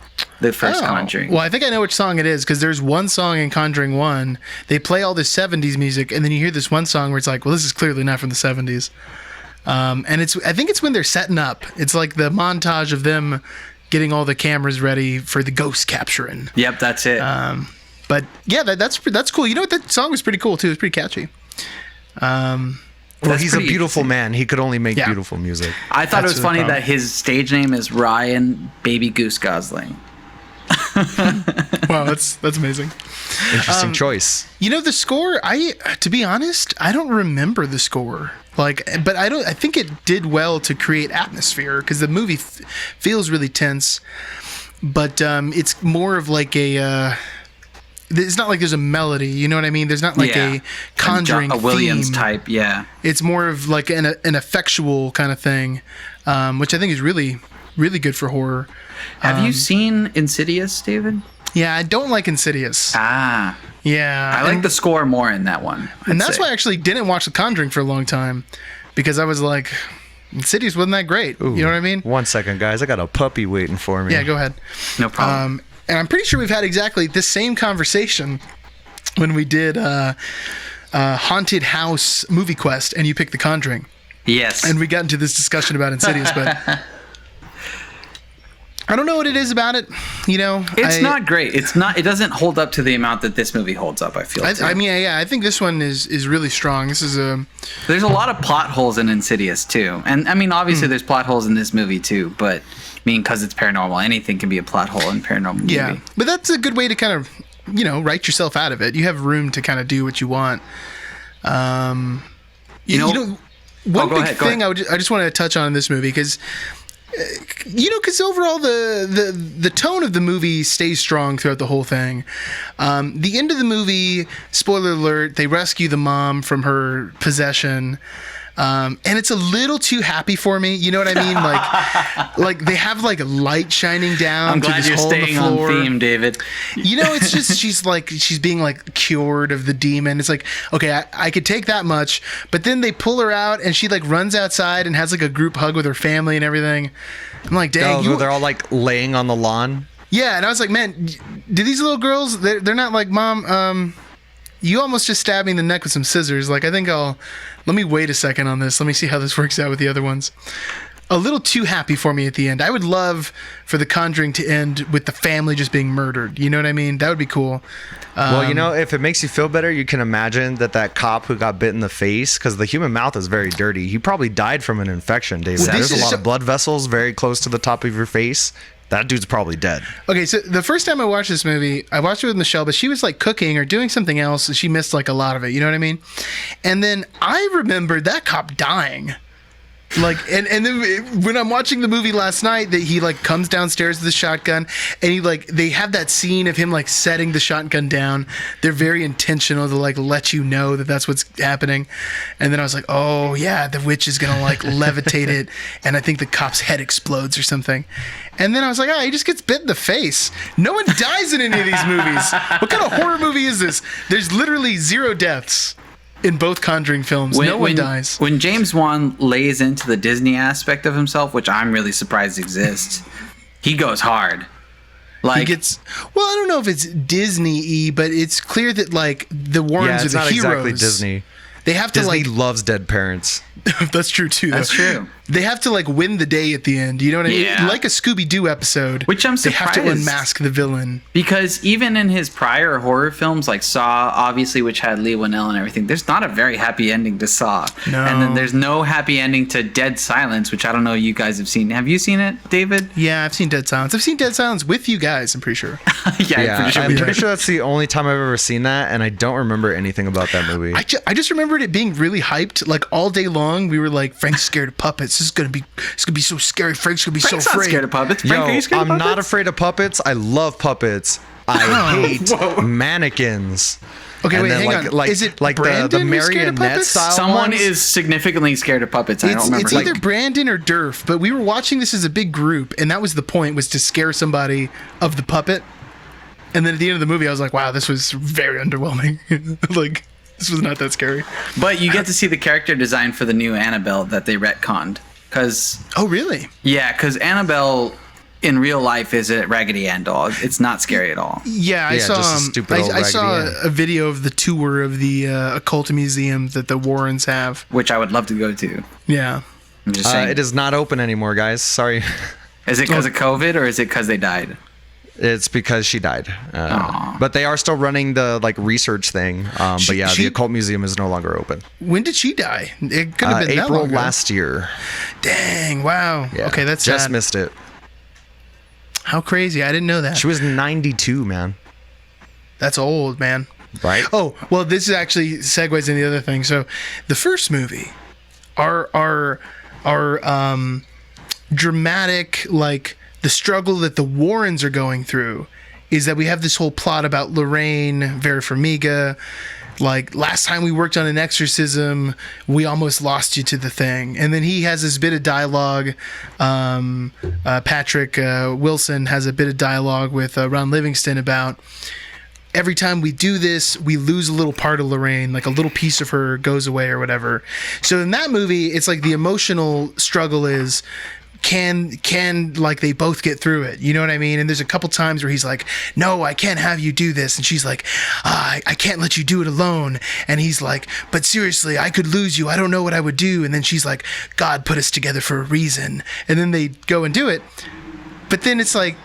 the first Conjuring. Well, I think I know which song it is because there's one song in Conjuring 1. They play all this 70s music, and then you hear this one song where it's like, well, this is clearly not from the 70s. And I think it's when they're setting up. It's like the montage of them getting all the cameras ready for the ghost capturing. Yep, that's it. But yeah, that's cool. You know what? That song was pretty cool too. It's pretty catchy. Well, That's he's a pretty beautiful man. He could only make Yeah. beautiful music. I thought it that's was the funny problem. that his stage name is Ryan Baby Goose Gosling. Wow, that's amazing. Interesting choice. You know, the score, to be honest, I don't remember the score. But I think it did well to create atmosphere because the movie feels really tense, but it's more of like it's not like there's a melody, you know what I mean? There's not like a Conjuring a Williams theme. type, yeah. It's more of like an effectual kind of thing, which I think is really, really good for horror. Have you seen Insidious, David? Yeah, I don't like Insidious. Ah, Yeah. I like the score more in that one. And that's why I actually didn't watch The Conjuring for a long time, because I was like, Insidious wasn't that great. You know what I mean? 1 second, guys. I got a puppy waiting for me. Yeah, go ahead. No problem. And I'm pretty sure we've had exactly this same conversation when we did Haunted House Movie Quest, and you picked The Conjuring. Yes. And we got into this discussion about Insidious, but I don't know what it is about it. You know, it's not great. It's not. It doesn't hold up to the amount that this movie holds up, I feel. I mean, yeah, I think this one is really strong. This is There's a lot of plot holes in Insidious too, and I mean, obviously, there's plot holes in this movie too. But mean, because it's paranormal, anything can be a plot hole in paranormal movie. Yeah, but that's a good way to kind of, write yourself out of it. You have room to kind of do what you want. One big thing I just want to touch on in this movie, because overall the tone of the movie stays strong throughout the whole thing. The end of the movie, spoiler alert, they rescue the mom from her possession. And it's a little too happy for me. You know what I mean? Like they have like a light shining down. I'm glad to this you're hole staying in the floor. on theme, David. It's just she's being like cured of the demon. It's like, okay, I could take that much, but then they pull her out and she like runs outside and has like a group hug with her family and everything. I'm like, dang, they're all like laying on the lawn. Yeah, and I was like, man, do these little girls? They're not like, Mom. You almost just stabbed me in the neck with some scissors. Like, I think let me wait a second on this. Let me see how this works out with the other ones. A little too happy for me at the end. I would love for The Conjuring to end with the family just being murdered. You know what I mean? That would be cool. Well, if it makes you feel better, you can imagine that cop who got bit in the face, because the human mouth is very dirty. He probably died from an infection, David. Well, There's a lot of blood vessels very close to the top of your face. That dude's probably dead. Okay, so the first time I watched this movie, I watched it with Michelle, but she was like cooking or doing something else, and she missed like a lot of it. You know what I mean? And then I remembered that cop dying. Like, and then when I'm watching the movie last night, that he like comes downstairs with the shotgun, and they have that scene of him like setting the shotgun down. They're very intentional to like let you know that that's what's happening. And then I was like, oh yeah, the witch is gonna like levitate it, and I think the cop's head explodes or something. And then I was like, he just gets bit in the face. No one dies in any of these movies. What kind of horror movie is this? There's literally 0 deaths in both Conjuring films. No one dies. When James Wan lays into the Disney aspect of himself, which I'm really surprised exists, he goes hard. Like, I don't know if it's Disney-y, but it's clear that like the Warrens are the heroes. Exactly Disney. They have to Disney like loves dead parents. That's true too. That's true. They have to like win the day at the end. You know what I mean? Yeah. Like a Scooby-Doo episode. Which I'm surprised. They have to unmask the villain. Because even in his prior horror films, like Saw, obviously, which had Lee Winnell and everything, there's not a very happy ending to Saw. No. And then there's no happy ending to Dead Silence, which I don't know you guys have seen. Have you seen it, David? Yeah, I've seen Dead Silence. I've seen Dead Silence with you guys, I'm pretty sure. I'm pretty sure that's the only time I've ever seen that, and I don't remember anything about that movie. I just remembered it being really hyped. Like all day long, we were like, Frank's scared of puppets. This is gonna be so scary. Frank's gonna be Frank's so afraid. Not scared of puppets. Frank, are you scared of puppets? I'm not afraid of puppets. I love puppets. I hate mannequins. Okay, and wait, then hang on. Is it like Brandon the who's scared of marionette puppets? style Someone ones? is significantly scared of puppets. I don't remember. It's either Brandon or Durf, but we were watching this as a big group, and that was the point, was to scare somebody of the puppet. And then at the end of the movie, I was like, wow, this was very underwhelming. Like, this was not that scary. But you get to see the character design for the new Annabelle that they retconned. Oh, really? Yeah, because Annabelle in real life is a Raggedy Ann doll. It's not scary at all. Yeah, I saw. just a stupid old I saw Raggedy Ann. a video of the tour of the occult museum that the Warrens have. Which I would love to go to. Yeah. I'm just saying. It is not open anymore, guys. Sorry. Is it because of COVID or is it because they died? It's because she died. But they are still running the like research thing. But yeah, the occult museum is no longer open. When did she die? It could have been that April long ago. last year. Dang! Wow. Yeah, Okay, that's just sad. missed it. How crazy! I didn't know that. She was 92, man. That's old, man. Right? Oh, well, this is actually segues into the other thing. So, the first movie, our dramatic, like the struggle that the Warrens are going through, is that we have this whole plot about Lorraine, Vera Farmiga. Like, last time we worked on an exorcism, we almost lost you to the thing. And then he has this bit of dialogue. Patrick Wilson has a bit of dialogue with Ron Livingston about every time we do this, we lose a little part of Lorraine, like a little piece of her goes away or whatever. So in that movie, it's like the emotional struggle is, can like they both get through it, you know what I mean? And there's a couple times where he's like, no, I can't have you do this, and she's like, I can't let you do it alone, and he's like, but seriously, I could lose you, I don't know what I would do, and then she's like, God put us together for a reason, and then they go and do it. But then it's like,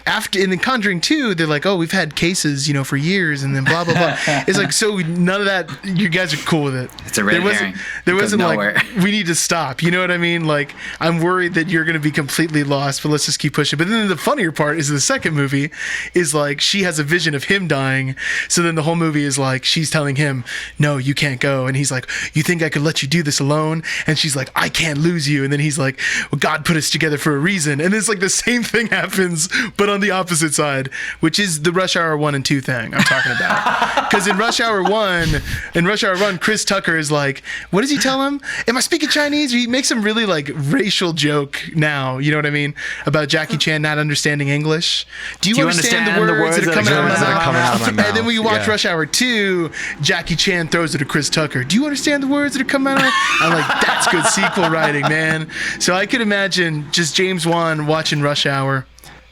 after in the Conjuring 2, they're like, oh, we've had cases, for years, and then blah blah blah. It's like, so none of that. You guys are cool with it. It's a red herring. There wasn't nowhere. like, we need to stop. You know what I mean? Like, I'm worried that you're going to be completely lost, but let's just keep pushing. But then the funnier part is the second movie is like she has a vision of him dying. So then the whole movie is like she's telling him, no, you can't go. And he's like, you think I could let you do this alone? And she's like, I can't lose you. And then he's like, well, God put us together for a reason. And it's like the same thing happens, but on the opposite side, which is the Rush Hour 1 and 2 thing I'm talking about. Because in Rush Hour 1, Chris Tucker is like, what does he tell him? Am I speaking Chinese? Or he makes some really like racial joke now, you know what I mean? About Jackie Chan not understanding English. Do you understand the words that are coming out of my mouth? And then when you watch Rush Hour 2, Jackie Chan throws it to Chris Tucker. Do you understand the words that are coming out of my mouth? I'm like, that's good sequel writing, man. So I could imagine just James Wan watching Rush Hour,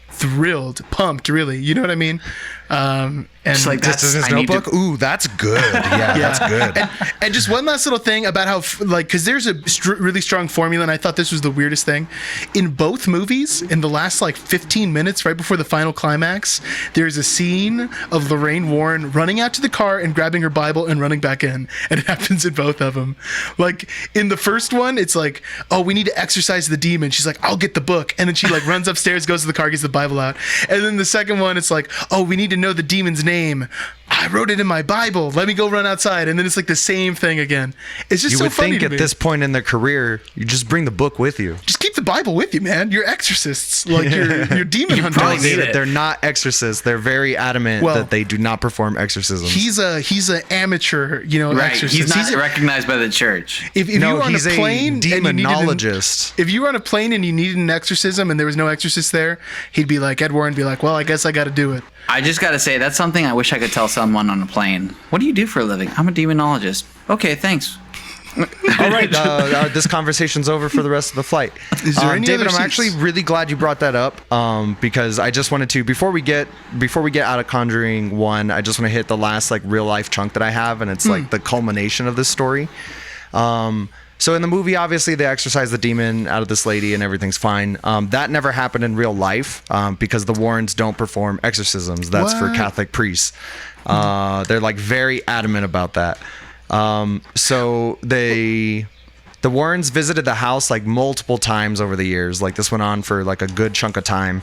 thrilled, pumped, really. You know what I mean? And just like just in his notebook. Ooh, that's good. Yeah, that's good. And just one last little thing about how, because there's a really strong formula, and I thought this was the weirdest thing. In both movies, in the last 15 minutes, right before the final climax, there's a scene of Lorraine Warren running out to the car and grabbing her Bible and running back in, and it happens in both of them. Like in the first one, it's like, oh, we need to exorcise the demon. She's like, I'll get the book, and then she runs upstairs, goes to the car, gets the Bible out, and then the second one, it's like, oh, we need to know the demon's name. I wrote it in my Bible. Let me go run outside. And then it's like the same thing again. It's just so funny to me. You would think at this point in their career, you just bring the book with you. Just keep the Bible with you, man. You're exorcists. Like you're demon hunters. They're not exorcists. They're very adamant that they do not perform exorcisms. He's an amateur, right. exorcist. He's not recognized by the church. If you were on he's a plane, a demonologist. If you were on a plane and you needed an exorcism and there was no exorcist there, he'd be like, Ed Warren would be like, well, I guess I got to do it. I just got to say, that's something I wish I could tell someone on a plane. What do you do for a living? I'm a demonologist. Okay, thanks. All right, this conversation's over for the rest of the flight. Is there any David, other I'm actually really glad you brought that up because I just wanted to, before we get out of Conjuring 1, I just want to hit the last real life chunk that I have, and it's the culmination of this story. So in the movie, obviously, they exorcise the demon out of this lady and everything's fine. That never happened in real life because the Warrens don't perform exorcisms. That's for Catholic priests. They're very adamant about that. So the Warrens visited the house multiple times over the years. This went on for a good chunk of time.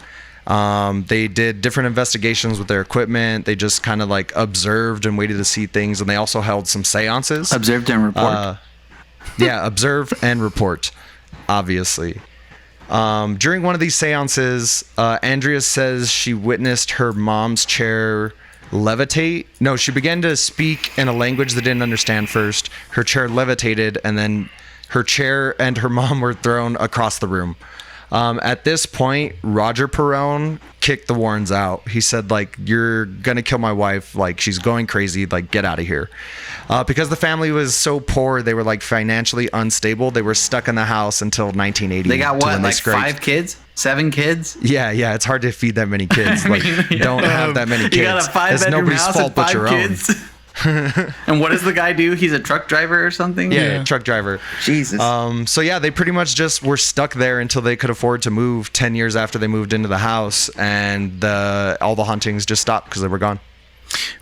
They did different investigations with their equipment. They just kind of observed and waited to see things. And they also held some seances. Observed and report. Yeah, observe and report, obviously. During one of these seances, Andrea says she witnessed her mom's chair levitate. No, she began to speak in a language that didn't understand first. Her chair levitated, and then her chair and her mom were thrown across the room. At this point, Roger Perone kicked the Warrens out. He said, you're going to kill my wife. She's going crazy. Get out of here. Because the family was so poor, they were financially unstable. They were stuck in the house until 1980. They got what, 5 kids? 7 kids? Yeah. It's hard to feed that many kids. Don't have that many kids. You got a 5-bedroom house with 5 kids? And what does the guy do? He's a truck driver or something? Yeah, truck driver. Jesus. So yeah, they pretty much just were stuck there until they could afford to move 10 years after they moved into the house, and all the hauntings just stopped because they were gone.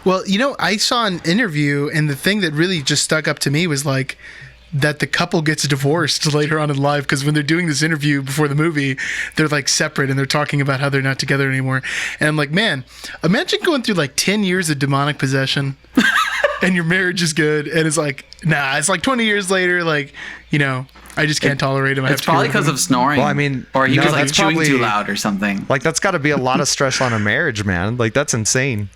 Well, I saw an interview, and the thing that really just stuck up to me was that the couple gets divorced later on in life, because when they're doing this interview before the movie, they're separate and they're talking about how they're not together anymore. And I'm like, man, imagine going through 10 years of demonic possession and your marriage is good, and it's nah, it's 20 years later, I just can't tolerate him. It's probably because of snoring. Well, I mean, or he was chewing probably too loud or something. That's got to be a lot of stress on a marriage, man. That's insane.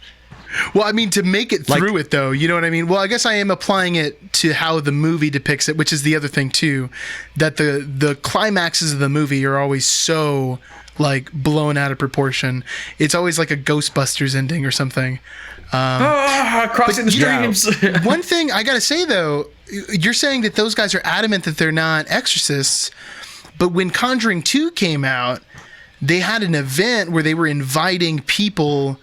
Well, I mean, to make it through it, though, you know what I mean? Well, I guess I am applying it to how the movie depicts it, which is the other thing, too, that the climaxes of the movie are always so, blown out of proportion. It's always a Ghostbusters ending or something. Crossing the streams. Yeah. One thing I got to say, though, you're saying that those guys are adamant that they're not exorcists, but when Conjuring 2 came out, they had an event where they were inviting people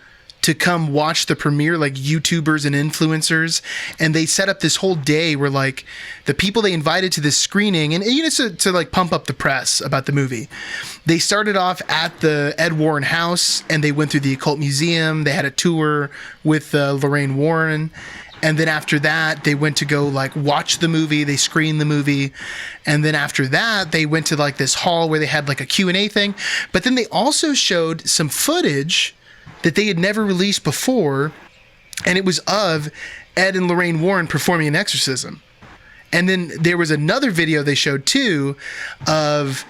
to come watch the premiere, like YouTubers and influencers, and they set up this whole day where like the people they invited to this screening, and you know, to like pump up the press about the movie. They started off at the Ed Warren house, and they went through the Occult Museum. They had a tour with Lorraine Warren. And then after that, they went to go like watch the movie. They screened the movie. And then after that, they went to like this hall where they had like a Q&A thing. But then they also showed some footage that they had never released before. And it was of Ed and Lorraine Warren performing an exorcism. And then there was another video they showed too of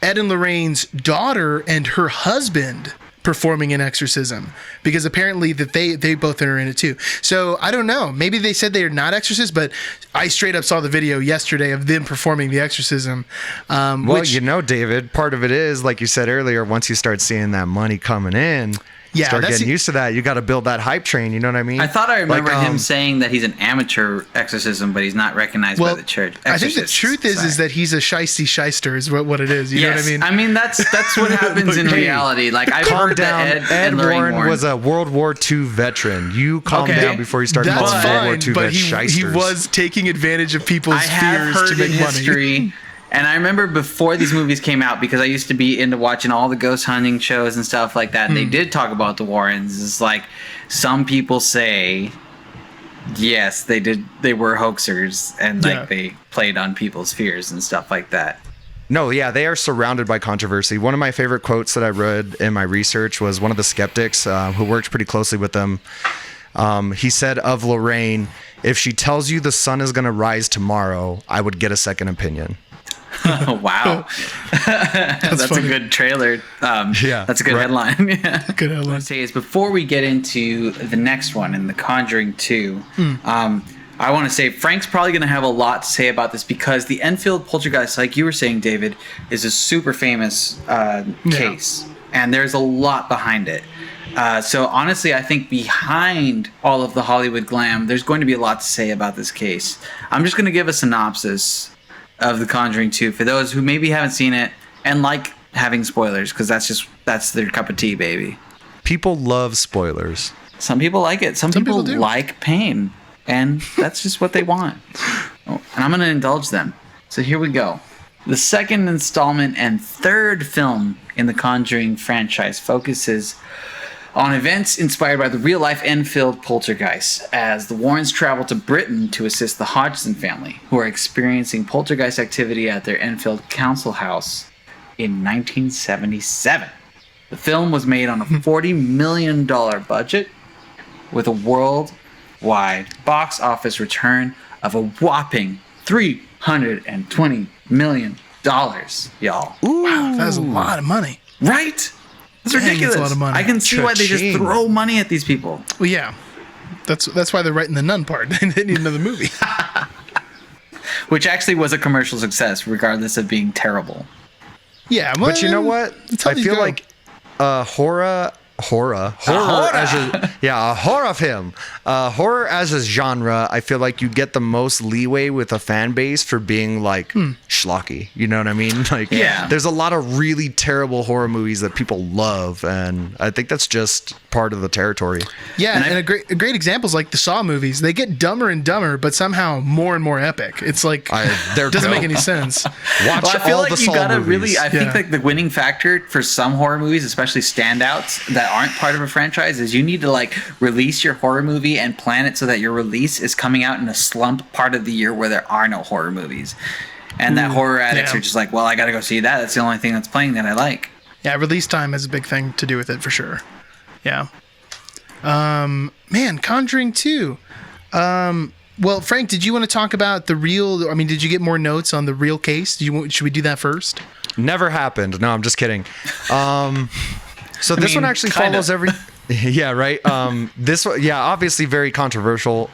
Ed and Lorraine's daughter and her husband performing an exorcism, because apparently that they both are in it too. So I don't know, maybe they said they are not exorcists, but I straight up saw the video yesterday of them performing the exorcism. Well, you know, David, part of it is, like you said earlier, once you start seeing that money coming in, start getting used to that. You got to build that hype train. You know what I mean? I thought I remember him saying that he's an amateur exorcism, but he's not recognized by the church. I think the truth is that he's a shisty shyster is what it is. You know what I mean? I mean, that's what happens in reality. Like, I've heard that Ed Warren was a World War II veteran. You calm down before you start calling World War II vets shysters. He was taking advantage of people's fears to make money. And I remember before these movies came out, because I used to be into watching all the ghost hunting shows and stuff like that, and they did talk about the Warrens. It's like, some people say, yes, they did. They were hoaxers, and like they played on people's fears and stuff like that. No, yeah, they are surrounded by controversy. One of my favorite quotes that I read in my research was one of the skeptics who worked pretty closely with them. He said of Lorraine, "If she tells you the sun is going to rise tomorrow, I would get a second opinion." Oh, wow. That's a good trailer. That's a good headline. Yeah. Good headline. What I want to say is, before we get into the next one, in The Conjuring 2, I want to say Frank's probably going to have a lot to say about this, because the Enfield poltergeist, like you were saying, David, is a super famous case, and there's a lot behind it. So honestly, I think behind all of the Hollywood glam, there's going to be a lot to say about this case. I'm just going to give a synopsis of The Conjuring 2 for those who maybe haven't seen it and like having spoilers, because that's their cup of tea, baby. People love spoilers. Some people like it. Some people like pain, and that's just what they want. And I'm going to indulge them. So here we go. The second installment and third film in the Conjuring franchise focuses on events inspired by the real-life Enfield poltergeist, as the Warrens travel to Britain to assist the Hodgson family, who are experiencing poltergeist activity at their Enfield council house in 1977. The film was made on a $40 million budget, with a worldwide box office return of a whopping $320 million, y'all. Ooh, wow, that's a lot of money. Right? It's ridiculous. That's a lot of money. I can see why they just throw money at these people. Well, yeah. That's why they're writing the nun part. They need another movie. Which actually was a commercial success, regardless of being terrible. Yeah, well, but you know what? I feel like horror as a horror film. Horror as a genre, I feel like you get the most leeway with a fan base for being like schlocky. You know what I mean? Like, there's a lot of really terrible horror movies that people love, and I think that's just part of the territory. Yeah, and a great example is like the Saw movies. They get dumber and dumber, but somehow more and more epic. It's like doesn't make any sense. Watch I feel all like the Saw movies. I think like the winning factor for some horror movies, especially standouts that aren't part of a franchise, is you need to like release your horror movie and plan it so that your release is coming out in a slump part of the year where there are no horror movies, and that horror addicts are just like, well, I gotta go see that. That's the only thing that's playing that I like. Yeah, release time has a big thing to do with it for sure. Yeah. Man, Conjuring 2. Well, Frank, did you want to talk about the real? I mean, did you get more notes on the real case? Should we do that first? Never happened. No, I'm just kidding. So this one actually follows every. Yeah, right. This one, obviously very controversial.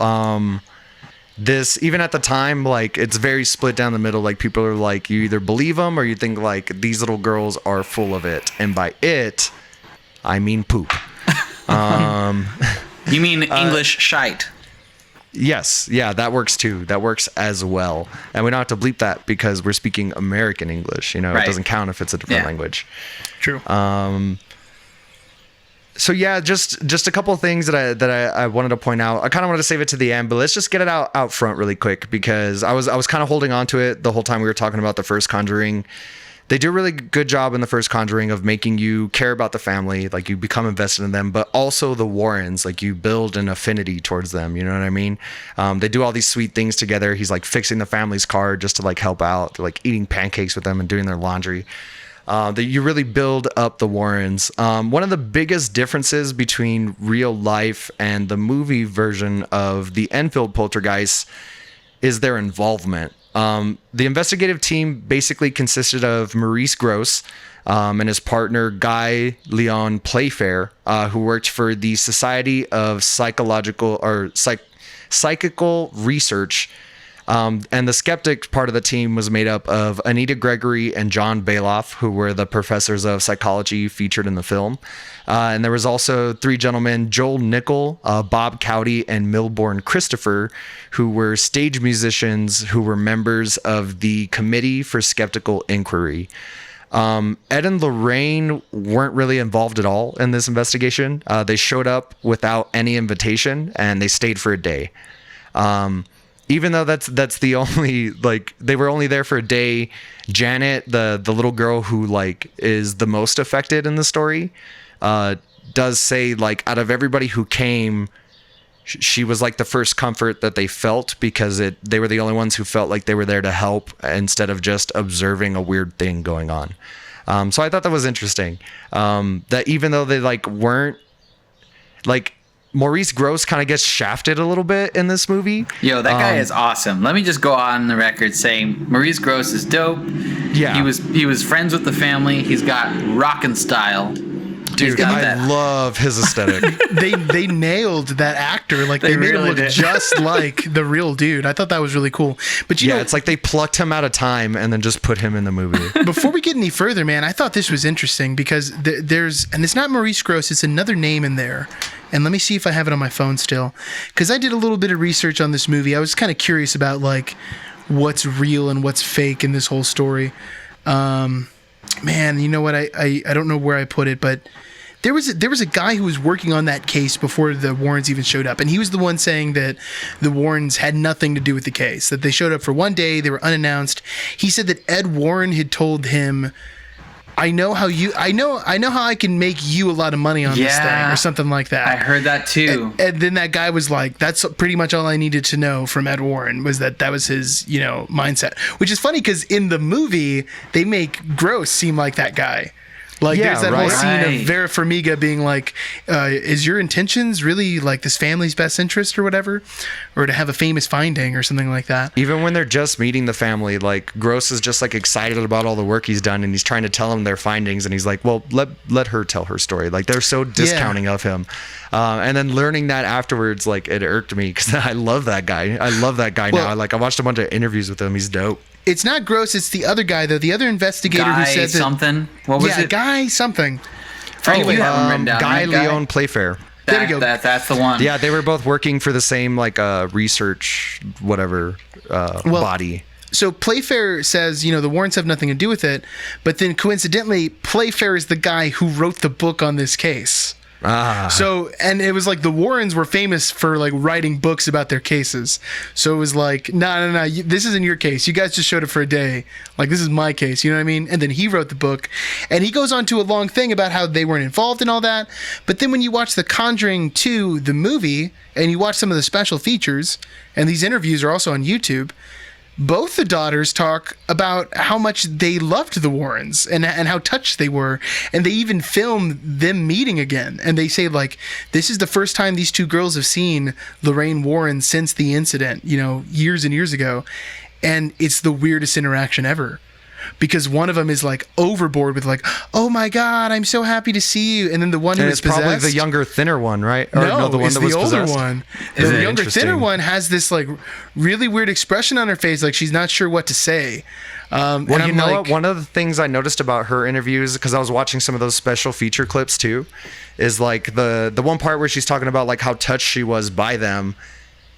This, even at the time, like, it's very split down the middle. Like, people are like, you either believe them or you think like these little girls are full of it, and by it, I mean poop. You mean English shite? Yes, yeah, that works too. That works as well, and we don't have to bleep that because we're speaking American English. You know, It doesn't count if it's a different language. True. So yeah, just a couple of things that I wanted to point out. I kind of wanted to save it to the end, but let's just get it out front really quick, because I was kind of holding on to it the whole time we were talking about the first Conjuring. They do a really good job in the first Conjuring of making you care about the family, like you become invested in them, but also the Warrens, like you build an affinity towards them. You know what I mean? They do all these sweet things together. He's like fixing the family's car just to like help out. They're like eating pancakes with them and doing their laundry. That you really build up the Warrens. One of the biggest differences between real life and the movie version of the Enfield poltergeist is their involvement. The investigative team basically consisted of Maurice Grosse and his partner Guy Leon Playfair, who worked for the Society of Psychical Research. And the skeptic part of the team was made up of Anita Gregory and John Bailoff, who were the professors of psychology featured in the film. And there was also three gentlemen, Joel Nickel, Bob Cowdy, and Milbourne Christopher, who were stage musicians who were members of the Committee for Skeptical Inquiry. Ed and Lorraine weren't really involved at all in this investigation. They showed up without any invitation, and they stayed for a day. Even though that's the only, like, they were only there for a day. Janet, the little girl who like is the most affected in the story, does say like out of everybody who came, she was like the first comfort that they felt, because they were the only ones who felt like they were there to help instead of just observing a weird thing going on. So I thought that was interesting. That even though they like weren't like, Maurice Grosse kind of gets shafted a little bit in this movie. Yo, that guy is awesome. Let me just go on the record saying Maurice Grosse is dope. Yeah. He was friends with the family. He's got rockin' style. Dude, I love his aesthetic. They nailed that actor. Like they made really him look just like the real dude. I thought that was really cool. But you know, it's like they plucked him out of time and then just put him in the movie. Before we get any further, man, I thought this was interesting because there's, and it's not Maurice Grosse, it's another name in there. And let me see if I have it on my phone still, because I did a little bit of research on this movie. I was kind of curious about like what's real and what's fake in this whole story. Man, you know what? I don't know where I put it, but there was a guy who was working on that case before the Warrens even showed up, and he was the one saying that the Warrens had nothing to do with the case, that they showed up for one day, they were unannounced. He said that Ed Warren had told him, I know how I can make you a lot of money on this thing, or something like that. I heard that too. And then that guy was like, that's pretty much all I needed to know from Ed Warren, was that was his, mindset. Which is funny because in the movie, they make Grosse seem like that guy. Like there's that whole scene of Vera Farmiga being like, is your intentions really like this family's best interest or whatever? Or to have a famous finding or something like that. Even when they're just meeting the family, like Grosse is just like excited about all the work he's done, and he's trying to tell them their findings, and he's like, well, let her tell her story. Like they're so discounting of him. And then learning that afterwards, like it irked me because I love that guy. I love that guy now. Like I watched a bunch of interviews with him. He's dope. It's not Grosse. It's the other guy, though. The other investigator who said something. What was it? Guy something. Frank, you have him written down. Guy Leon Playfair. There we go. That's the one. Yeah, they were both working for the same like research whatever body. So Playfair says, the Warrens have nothing to do with it, but then coincidentally, Playfair is the guy who wrote the book on this case. So, and it was like the Warrens were famous for like writing books about their cases. So it was like, no, this isn't your case. You guys just showed up for a day. Like, this is my case. You know what I mean? And then he wrote the book, and he goes on to a long thing about how they weren't involved in all that. But then when you watch The Conjuring 2, the movie, and you watch some of the special features, and these interviews are also on YouTube, both the daughters talk about how much they loved the Warrens and how touched they were. And they even film them meeting again. And they say, like, this is the first time these two girls have seen Lorraine Warren since the incident, years and years ago. And it's the weirdest interaction ever. Because one of them is like overboard with like, oh my God, I'm so happy to see you. And then the one who is possessed. It's probably the younger, thinner one, right? Or no, the one it's that was the older possessed. one. The younger, thinner one has this like really weird expression on her face, like she's not sure what to say. Well, you know what? One of the things I noticed about her interviews, because I was watching some of those special feature clips too, is like the one part where she's talking about like how touched she was by them.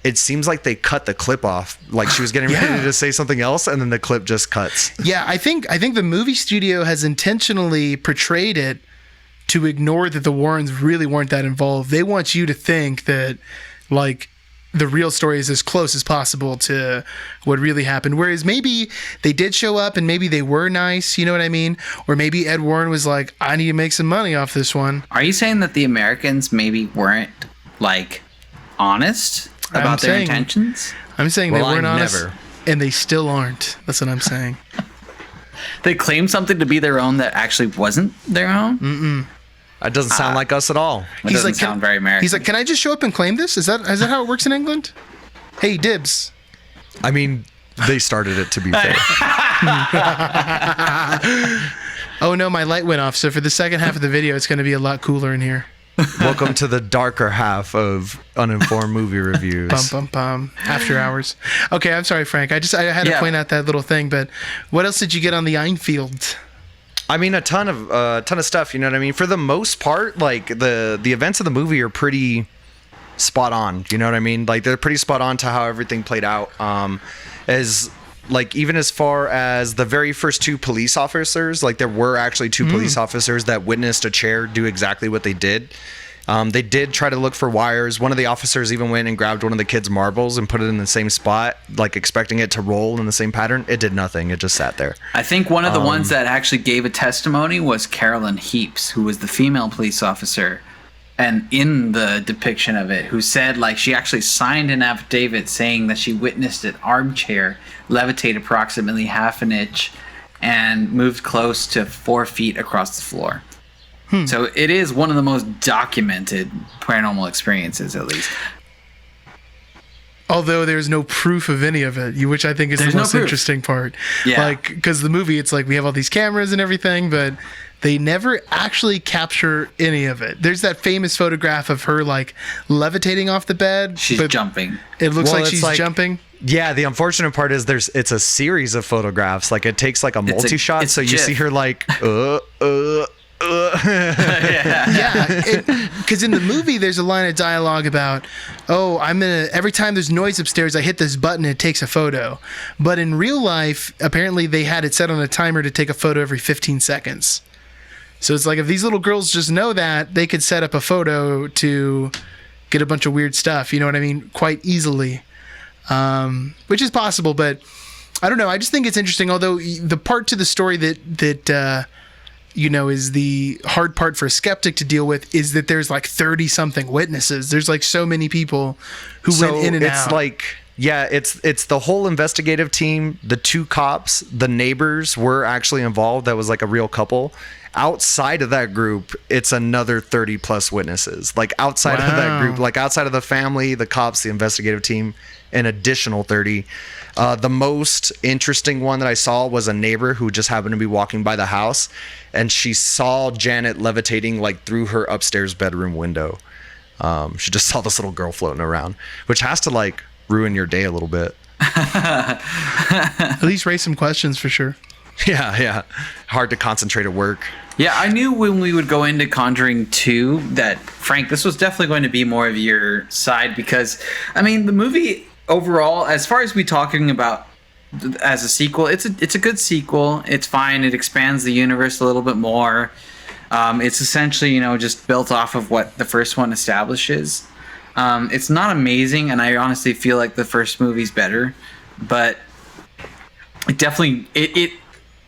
It seems like they cut the clip off. Like she was getting ready to say something else, and then the clip just cuts. Yeah, I think the movie studio has intentionally portrayed it to ignore that the Warrens really weren't that involved. They want you to think that, like, the real story is as close as possible to what really happened. Whereas maybe they did show up and maybe they were nice, you know what I mean? Or maybe Ed Warren was like, I need to make some money off this one. Are you saying that the Americans maybe weren't, like, honest about their intentions? I'm saying they weren't honest, and they still aren't. That's what I'm saying. They claimed something to be their own that actually wasn't their own? Mm-mm. That doesn't sound like us at all. It doesn't sound very American. He's like, can I just show up and claim this? Is that how it works in England? Hey, dibs. I mean, they started it, to be fair. Oh no, my light went off. So for the second half of the video, it's going to be a lot cooler in here. Welcome to the darker half of Uninformed Movie Reviews. Bum, bum, bum. After hours. Okay, I'm sorry, Frank. I had to point out that little thing, but what else did you get on the Einfield? I mean, a ton of stuff. You know what I mean? For the most part, like the events of the movie are pretty spot on. You know what I mean? Like they're pretty spot on to how everything played out. Even as far as the very first two police officers, like there were actually two police officers that witnessed a chair do exactly what they did. They did try to look for wires. One of the officers even went and grabbed one of the kids' marbles and put it in the same spot, like expecting it to roll in the same pattern. It did nothing. It just sat there. I think one of the ones that actually gave a testimony was Carolyn Heaps, who was the female police officer. And in the depiction of it, who said, like, she actually signed an affidavit saying that she witnessed an armchair levitate approximately half an inch and moved close to 4 feet across the floor. So it is one of the most documented paranormal experiences, at least. Although there's no proof of any of it, which I think is the most interesting part. Yeah. Like, because the movie, it's like we have all these cameras and everything, but they never actually capture any of it. There's that famous photograph of her, like, levitating off the bed. She's jumping. It looks like she's jumping. Yeah, the unfortunate part is it's a series of photographs. Like, it takes, like, a multi-shot, so you see her, like, Yeah, because in the movie there's a line of dialogue about, every time there's noise upstairs I hit this button and it takes a photo. But in real life, apparently they had it set on a timer to take a photo every 15 seconds. So it's like if these little girls just know that, they could set up a photo to get a bunch of weird stuff, you know what I mean, quite easily. Which is possible, but I don't know. I just think it's interesting, although the part to the story that is the hard part for a skeptic to deal with is that there's like 30 something witnesses. There's like so many people who went in and out. It's like, yeah, it's the whole investigative team, the two cops, the neighbors were actually involved. That was like a real couple. Outside of that group, it's another 30 plus witnesses. Like outside of that group, like outside of the family, the cops, the investigative team, an additional 30. The most interesting one that I saw was a neighbor who just happened to be walking by the house, and she saw Janet levitating like through her upstairs bedroom window. She just saw this little girl floating around, which has to like ruin your day a little bit. At least raise some questions for sure. Yeah. Hard to concentrate at work. Yeah, I knew when we would go into Conjuring 2 that, Frank, this was definitely going to be more of your side because, I mean, the movie overall, as far as we talking about as a sequel, it's a good sequel. It's fine. It expands the universe a little bit more. It's essentially, just built off of what the first one establishes. It's not amazing, and I honestly feel like the first movie's better, but it definitely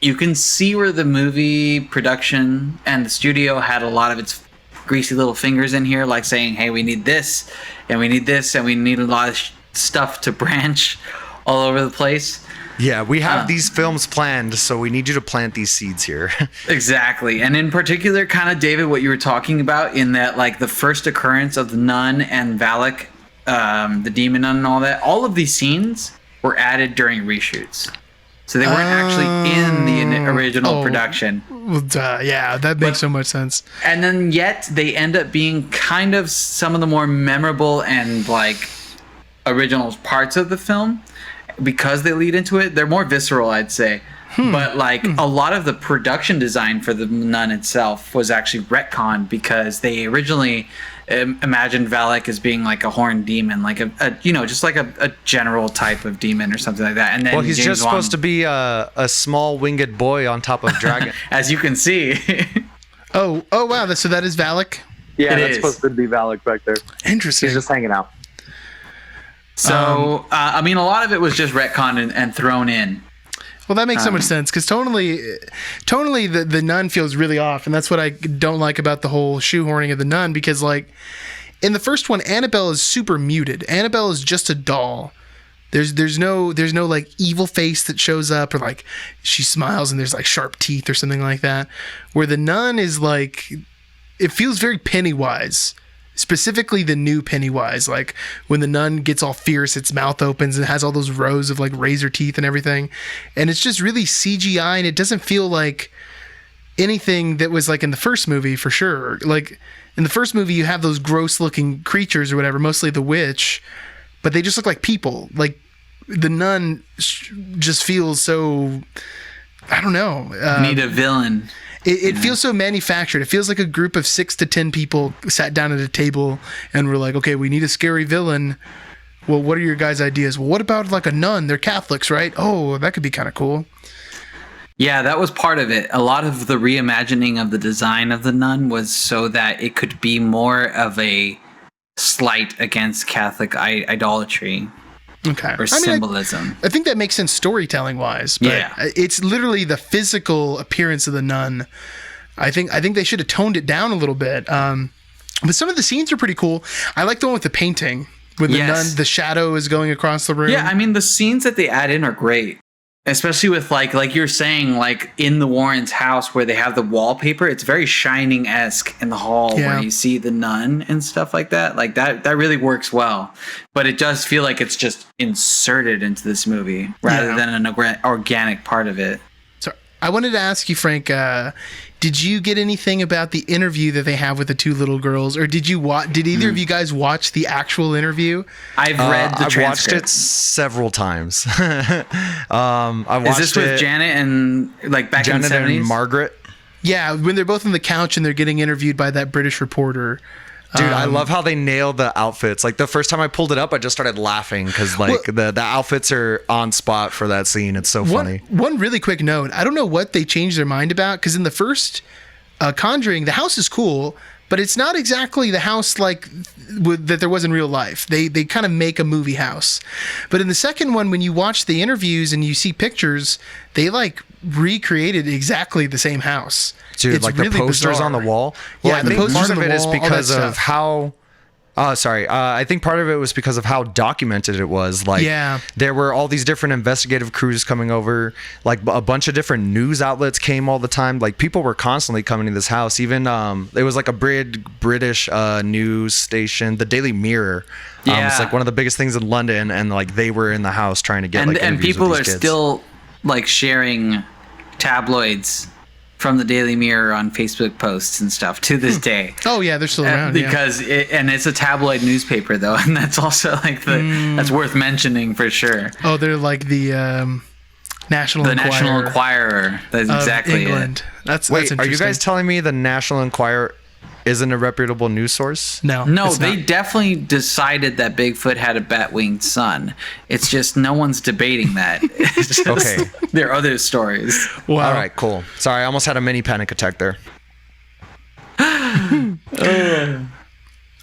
you can see where the movie production and the studio had a lot of its greasy little fingers in here, like saying, hey, we need this, and we need this, and we need a lot of stuff to branch all over the place. Yeah, we have these films planned, so we need you to plant these seeds here. Exactly. And in particular, kind of, David, what you were talking about in that, like, the first occurrence of the nun and Valak, the demon nun and all of these scenes were added during reshoots. So they weren't actually in the original production. Well, yeah, that makes so much sense. And then yet they end up being kind of some of the more memorable and, like, original parts of the film because they lead into it. They're more visceral, I'd say. But like a lot of the production design for the nun itself was actually retconned because they originally imagined Valak as being like a horned demon, like a just like a general type of demon or something like that. And then he's James just supposed to be a small winged boy on top of a dragon. As you can see. Oh, wow. So that is Valak? Yeah, It that's is. supposed to be Valak back there. Interesting. He's just hanging out. So, I mean, a lot of it was just retconned and thrown in. Well, that makes so much sense because tonally, the Nun feels really off, and that's what I don't like about the whole shoehorning of the Nun. Because like in the first one, Annabelle is super muted. Annabelle is just a doll. There's no like evil face that shows up, or like she smiles and there's like sharp teeth or something like that. Where the Nun is like, it feels very Pennywise. Specifically the new Pennywise, like when the nun gets all fierce, its mouth opens and has all those rows of like razor teeth and everything, and it's just really CGI, and it doesn't feel like anything that was like in the first movie for sure. Like in the first movie you have those gross looking creatures or whatever, mostly the witch, but they just look like people. Like the nun just feels so, I don't know, Need a villain. It feels so manufactured. It feels like a group of 6 to 10 people sat down at a table and were like, okay, we need a scary villain. Well, what are your guys' ideas? Well, what about like a nun? They're Catholics, right? Oh, that could be kind of cool. Yeah, that was part of it. A lot of the reimagining of the design of the nun was so that it could be more of a slight against Catholic idolatry. Okay. Or symbolism. I think that makes sense storytelling wise, but Yeah. it's literally the physical appearance of the nun. I think they should have toned it down a little bit. But some of the scenes are pretty cool. I like the one with the painting when the nun, the shadow is going across the room. Yeah, I mean, the scenes that they add in are great. Especially with like you're saying, like in the Warrens' house where they have the wallpaper, it's very Shining-esque in the hall where you see the nun and stuff like that. Like that really works well. But it does feel like it's just inserted into this movie rather than an organic part of it. So I wanted to ask you, Frank, did you get anything about the interview that they have with the 2 little girls, or did either of you guys watch the actual interview? I've read the transcript. I've watched it several times. I watched Is this with Janet and like back Janet in the 70s? and Margaret? Yeah, when they're both on the couch and they're getting interviewed by that British reporter. Dude, I love how they nailed the outfits. Like the first time I pulled it up, I just started laughing because like the outfits are on spot for that scene. It's so funny. One really quick note. I don't know what they changed their mind about, because in the first Conjuring, the house is cool, but it's not exactly the house like that there was in real life. They kind of make a movie house. But in the second one, when you watch the interviews and you see pictures, they like recreated exactly the same house. Dude, It's like really the posters bizarre. on the wall. Yeah, Well, I the think posters part on of the it is wall, all that because stuff. of how. I think part of it was because of how documented it was. Like, there were all these different investigative crews coming over. Like, a bunch of different news outlets came all the time. Like, people were constantly coming to this house. Even it was like a British news station, the Daily Mirror. It's like one of the biggest things in London, and like they were in the house trying to get like and interviews people with are these kids. still like sharing tabloids from the Daily Mirror on Facebook posts and stuff to this day. Oh yeah, they're still around. Because it's a tabloid newspaper though, and that's also like that's worth mentioning for sure. Oh, they're like the National Enquirer. National Enquirer. That's of exactly England. it. That's Wait, are you interesting. guys telling me the National Enquirer isn't a reputable news source? No, No, it's they not. definitely decided that Bigfoot had a bat-winged son. It's just no one's debating that. It's just, Okay. there are other stories. Wow. All right, cool. Sorry, I almost had a mini panic attack there.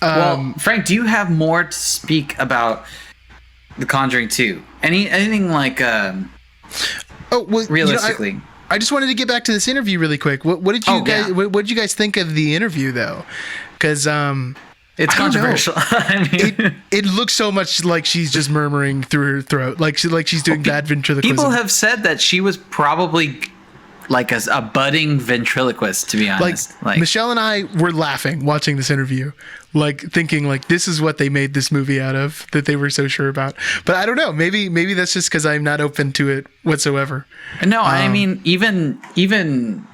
Well, Frank, do you have more to speak about The Conjuring 2? Anything like Oh, well, realistically? I just wanted to get back to this interview really quick. What did you guys? yeah. What did you guys think of the interview though? Because It's I don't know. controversial. I mean, it looks so much like she's just murmuring through her throat, like she's doing bad ventriloquism. people have said that she was probably like a budding ventriloquist, to be honest. like Michelle and I were laughing watching this interview, like thinking like this is what they made this movie out of, that they were so sure about. But I don't know. Maybe that's just because I'm not open to it whatsoever. No, I mean even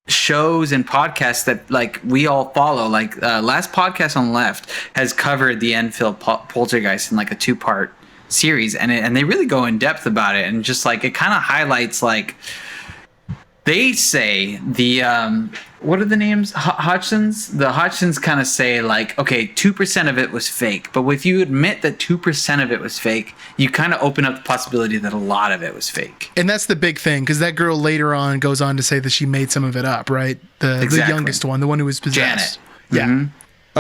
shows and podcasts that like we all follow, like Last Podcast on the Left has covered the Enfield poltergeist in like a 2-part series, and they really go in depth about it, and just like it kind of highlights like They say the what are the names? Hodgsons. The Hodgsons kind of say like, okay, 2% of it was fake, but if you admit that 2% of it was fake, you kind of open up the possibility that a lot of it was fake. And that's the big thing, because that girl later on goes on to say that she made some of it up, right? The youngest one, the one who was possessed. Janet. Yeah. Mm-hmm.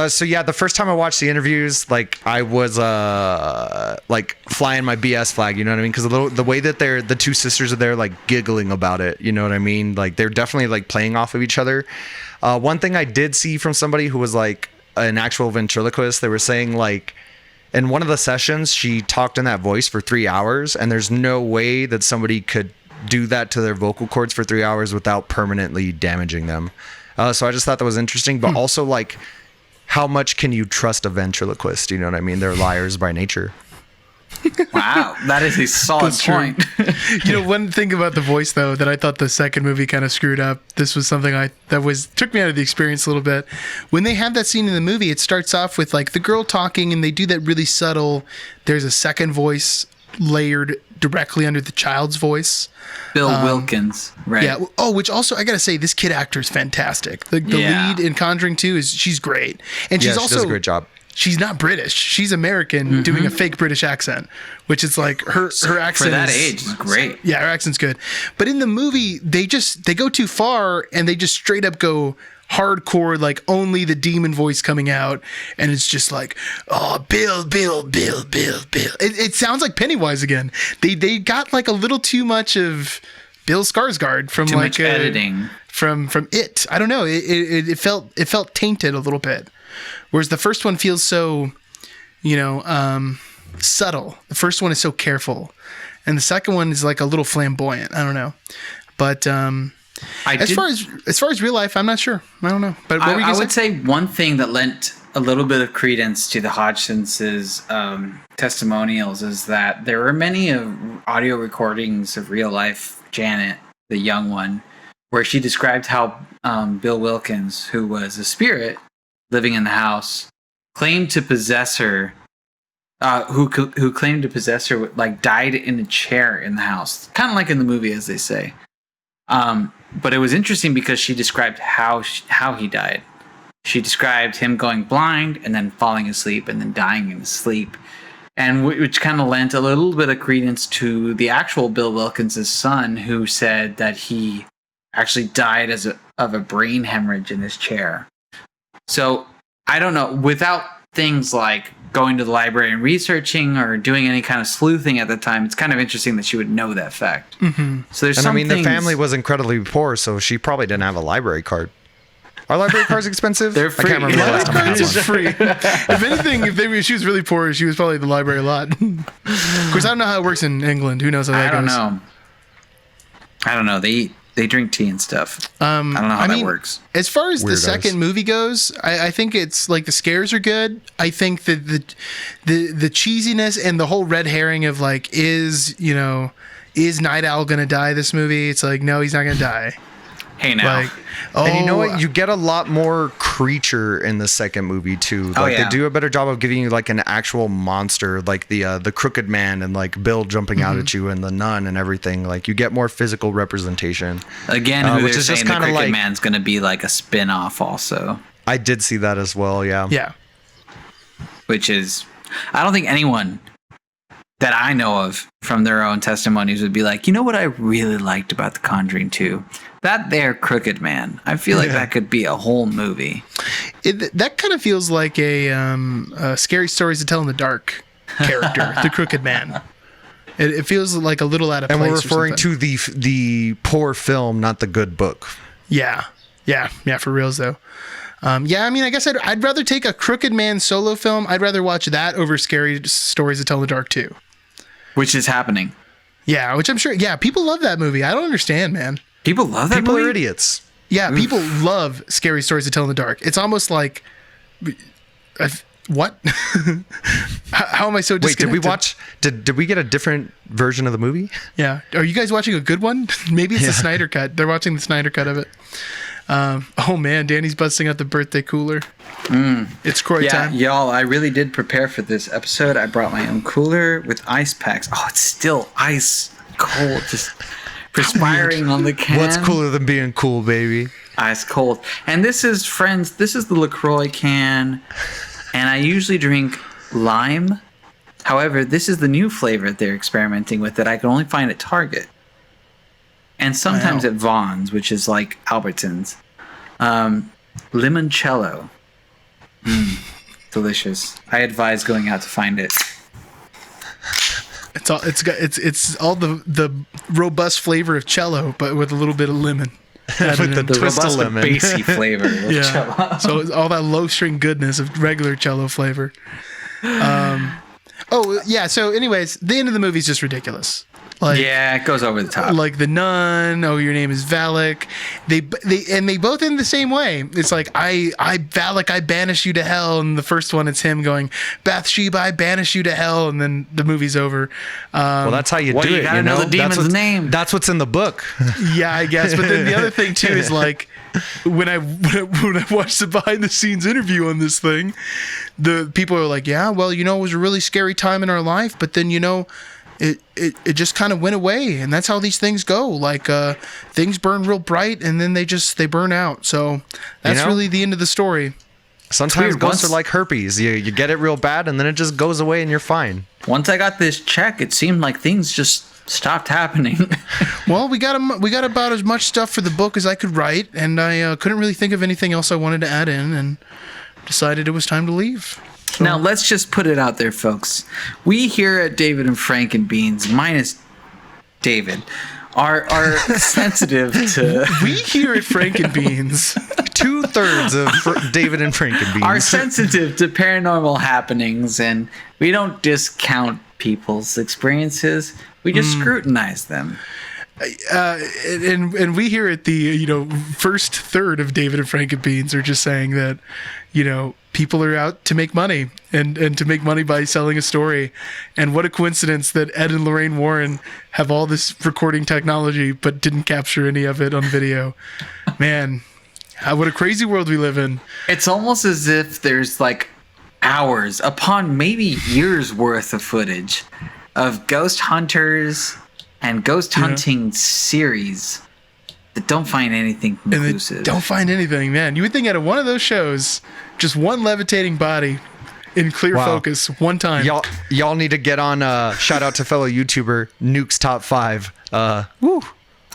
So yeah, the first time I watched the interviews, like I was like flying my BS flag, you know what I mean? Because the way that the two sisters are there, like giggling about it, you know what I mean? Like they're definitely like playing off of each other. One thing I did see from somebody who was like an actual ventriloquist, they were saying like in one of the sessions she talked in that voice for 3 hours, and there's no way that somebody could do that to their vocal cords for 3 hours without permanently damaging them. So I just thought that was interesting, but also like, how much can you trust a ventriloquist? You know what I mean? They're liars by nature. Wow, that is a solid point. You know, one thing about the voice though that I thought the second movie kind of screwed up. This was something took me out of the experience a little bit. When they have that scene in the movie, it starts off with like the girl talking, and they do that really subtle. There's a second voice layered directly under the child's voice. Bill Wilkins, right? Yeah. Oh, which also I gotta say, this kid actor is fantastic. The lead in Conjuring 2 she's great, and she's also she does a great job. She's not British. She's American, doing a fake British accent, which is like her accent for that age is great. Yeah, her accent's good. But in the movie, they go too far, and they just straight up go hardcore, like only the demon voice coming out, and it's just like, oh, Bill. It sounds like Pennywise again. They got like a little too much of Bill Skarsgård from Too like much editing from It. I don't know. It felt tainted a little bit, whereas the first one feels so, subtle. The first one is so careful, and the second one is like a little flamboyant. I don't know, but as far as real life, I'm not sure. I don't know. But what were you I would say one thing that lent a little bit of credence to the Hodgsons' testimonials is that there were many audio recordings of real life Janet, the young one, where she described how Bill Wilkins, who was a spirit living in the house, claimed to possess her. Who claimed to possess her, like died in a chair in the house, kind of like in the movie, as they say. But it was interesting because she described how he died. She described him going blind and then falling asleep and then dying in his sleep, and which kind of lent a little bit of credence to the actual Bill Wilkins' son, who said that he actually died of a brain hemorrhage in his chair. So I don't know, without things like going to the library and researching or doing any kind of sleuthing at the time, it's kind of interesting that she would know that fact. Mm-hmm. So there's And I mean, the family was incredibly poor, so she probably didn't have a library card. Are library cards expensive? They're free. I can't remember the last time I had Cards is one. free. If anything, she was really poor, she was probably at the library a lot. Of course, I don't know how it works in England. Who knows how that goes? I don't know. They drink tea and stuff. I don't know how that works. As far as the Weirdos. second movie goes, I think it's like the scares are good. I think that the cheesiness and the whole red herring of like, is Night Owl gonna die this movie? It's like, no, he's not gonna die. Hey now. Like, And you know what? You get a lot more creature in the second movie too. Like yeah. they do a better job of giving you like an actual monster, like the crooked man and like Bill jumping out at you and the nun and everything. Like you get more physical representation. Again, who which they're is saying just the kind of Cricket like Man's going to be like a spin-off also. I did see that as well. Yeah. Yeah. Which is, I don't think anyone that I know of from their own testimonies would be like, you know what I really liked about The Conjuring 2? That there Crooked Man. I feel like that could be a whole movie. That kind of feels like a Scary Stories to Tell in the Dark character, the Crooked Man. It feels like a little out of place. And we're referring to the poor film, not the good book. Yeah, for reals though. I mean, I guess I'd rather take a Crooked Man solo film. I'd rather watch that over Scary Stories to Tell in the Dark 2. Which is happening. Yeah, which I'm sure. Yeah, people love that movie. I don't understand, man. People love that People movie? are idiots. Yeah, people love Scary Stories to Tell in the Dark. It's almost like, what? How am I so Wait, disconnected? did we watch? Did we get a different version of the movie? Yeah. Are you guys watching a good one? Maybe it's the Snyder cut. They're watching the Snyder cut of it. Oh man, Danny's busting out the birthday cooler. It's Croy time. Y'all, I really did prepare for this episode. I brought my own cooler with ice packs. Oh, it's still ice cold. Just perspiring on the can. What's cooler than being cool, baby? Ice cold. And this is, friends, this is the LaCroix can. And I usually drink lime. However, this is the new flavor they're experimenting with that I can only find at Target. And sometimes at Vaughn's, which is like Albertsons. Limoncello. Delicious. I advise going out to find it. It's all the robust flavor of cello, but with a little bit of lemon. With the twist of robust lemon. but bassy flavor of cello. So it's all that low string goodness of regular cello flavor. So anyways, the end of the movie is just ridiculous. Like, yeah, it goes over the top. Like the nun. Oh, your name is Valak. They both end the same way. It's like I Valak, I banish you to hell. And the first one, it's him going, Bathsheba, I banish you to hell. And then the movie's over. Well, that's how you do you it. gotta You know know the demon's name. That's what's in the book. Yeah, I guess. But then the other thing too is like when I watched the behind the scenes interview on this thing, the people are like, yeah, well, it was a really scary time in our life, but then it just kind of went away, and that's how these things go. Like things burn real bright, and then they burn out. So that's really the end of the story. Sometimes ghosts are like herpes. You get it real bad, and then it just goes away, and you're fine. Once I got this check, it seemed like things just stopped happening. Well, we got about as much stuff for the book as I could write, and I couldn't really think of anything else I wanted to add in, and decided it was time to leave. So. Now, let's just put it out there, folks. We here at David and Frank and Beans, minus David, are sensitive to... We here at Frank and Beans... 2/3 of David and Frank and Beans are sensitive to paranormal happenings, and we don't discount people's experiences. We just scrutinize them. And we here at the first third of David and Frank and Beans are just saying that people are out to make money and to make money by selling a story. And what a coincidence that Ed and Lorraine Warren have all this recording technology but didn't capture any of it on video. Man, what a crazy world we live in. It's almost as if there's like hours upon maybe years worth of footage of ghost hunters and ghost hunting series that don't find anything conclusive. Don't find anything, man. You would think out of one of those shows, just one levitating body in clear focus, one time. Y'all need to get on. Shout out to fellow YouTuber Nuke's Top 5. Woo.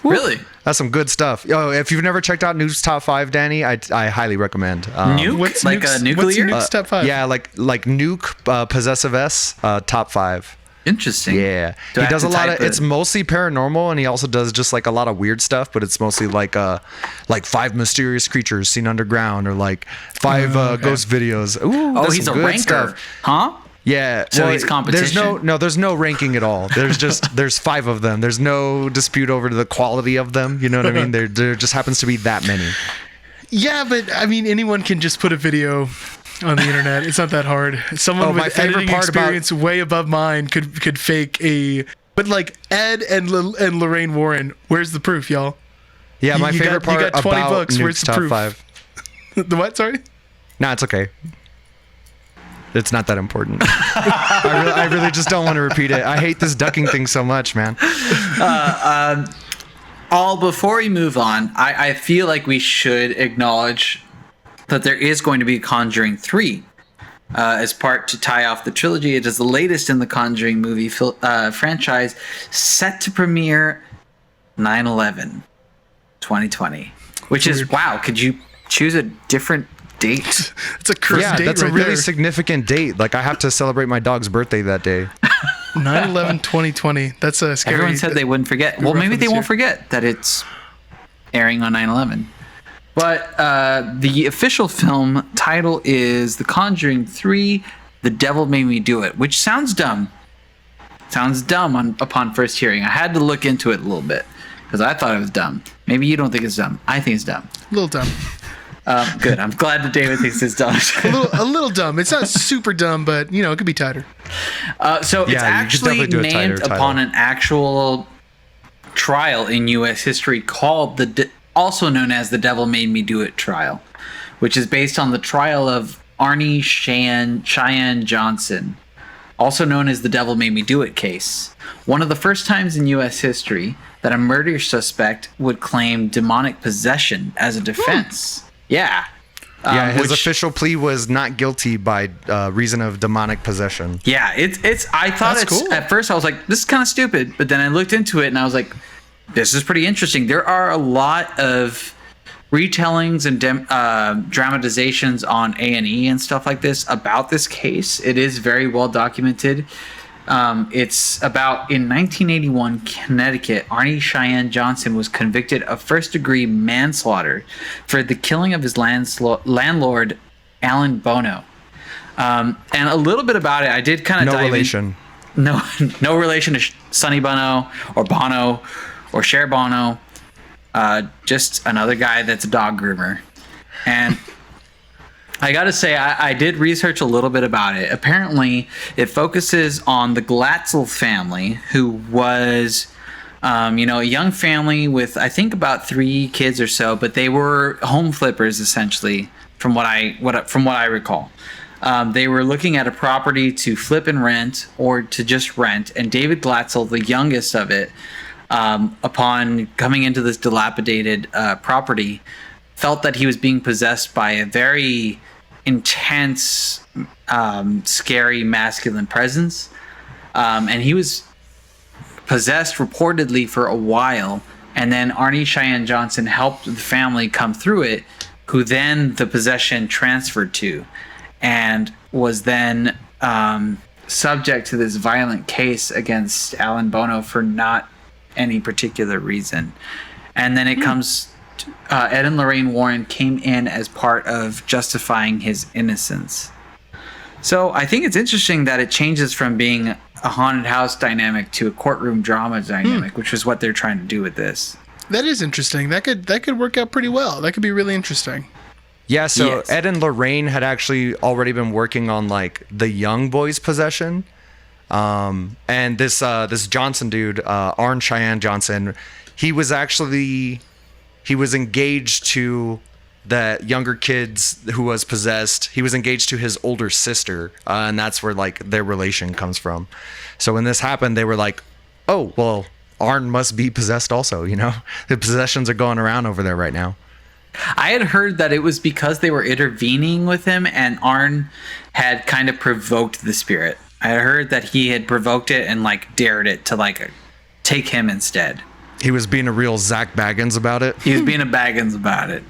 Really? That's some good stuff. If you've never checked out Nuke's Top 5, Danny, I highly recommend. Nuke? What's Like Nuke's, a nuclear? What's Nuke's Top 5? Yeah, like Nuke, Possessive S, Top 5. Interesting. Yeah, Do I he have does to a lot type of. It's mostly paranormal, and he also does just like a lot of weird stuff. But it's mostly like 5 mysterious creatures seen underground, or like 5 ghost videos. Ooh, Oh, that's he's a some good ranker, stuff. huh? Yeah, So he's competition. There's no ranking at all. There's 5 of them. There's no dispute over the quality of them. You know what I mean? There just happens to be that many. Yeah, but I mean, anyone can just put a video on the internet. It's not that hard. Someone with editing experience way above mine could fake a. But like Ed and Lorraine Warren, where's the proof, y'all? Yeah, my favorite part you got 20 about books. Nuke's Where's the Top proof? 5. The what? Sorry. Nah, it's okay. It's not that important. I really just don't want to repeat it. I hate this ducking thing so much, man. Before we move on, I feel like we should acknowledge that there is going to be Conjuring 3 as part to tie off the trilogy. It is the latest in the Conjuring movie franchise, set to premiere 9/11, 2020, which is, wow, could you choose a different date? It's a cursed date. That's right a really there. significant date. Like, I have to celebrate my dog's birthday that day. 9/11/2020. That's a scary. Everyone said they wouldn't forget. Well, maybe they won't forget that it's airing on 9/11. But the official film title is The Conjuring 3, The Devil Made Me Do It, which sounds dumb. Sounds dumb upon first hearing. I had to look into it a little bit because I thought it was dumb. Maybe you don't think it's dumb. I think it's dumb. A little dumb. Good. I'm glad that David thinks it's dumb. A little dumb. It's not super dumb, but it could be tighter. So it's Yeah, you could actually definitely do a tighter named title. upon an actual trial in U.S. history called also known as the Devil Made Me Do It trial, which is based on the trial of Arnie Cheyenne Johnson, also known as the Devil Made Me Do It case. One of the first times in U.S. history that a murder suspect would claim demonic possession as a defense. Yeah. Yeah, his official plea was not guilty by reason of demonic possession. Yeah, it's. I thought That's it's cool. at first I was like, this is kind of stupid, but then I looked into it and I was like, this is pretty interesting. There are a lot of retellings and dramatizations on A&E and stuff like this about this case. It is very well documented. It's about in 1981 Connecticut, Arnie Cheyenne Johnson was convicted of first-degree manslaughter for the killing of his landlord, Alan Bono. And a little bit about it, I did kind of No dive in. relation. No relation to Sonny Bono or Cher Bono. Just another guy that's a dog groomer. And I gotta say, I did research a little bit about it. Apparently, it focuses on the Glatzel family, who was, a young family with, I think, about 3 kids or so, but they were home flippers essentially, from what I recall. They were looking at a property to flip and rent, or to just rent. And David Glatzel, the youngest of it, upon coming into this dilapidated property, felt that he was being possessed by a very intense, scary masculine presence, and he was possessed reportedly for a while, and then Arnie Cheyenne Johnson helped the family come through it, who then the possession transferred to, and was then subject to this violent case against Alan Bono for not any particular reason. And then it comes Ed and Lorraine Warren came in as part of justifying his innocence. So I think it's interesting that it changes from being a haunted house dynamic to a courtroom drama dynamic, which is what they're trying to do with this. That is interesting. That could work out pretty well. That could be really interesting. Yeah, so Yes. Ed and Lorraine had actually already been working on like the young boy's possession. And this Johnson dude, Arn Cheyenne Johnson, he was engaged to the younger kids who was possessed. He was engaged to his older sister, and that's where like their relation comes from. So when this happened, they were like, "Oh, well, Arn must be possessed also." The possessions are going around over there right now. I had heard that it was because they were intervening with him, and Arn had kind of provoked the spirit. I had heard that he had provoked it and like dared it to like take him instead. He was being a real Zach Baggins about it. He was being a Baggins about it.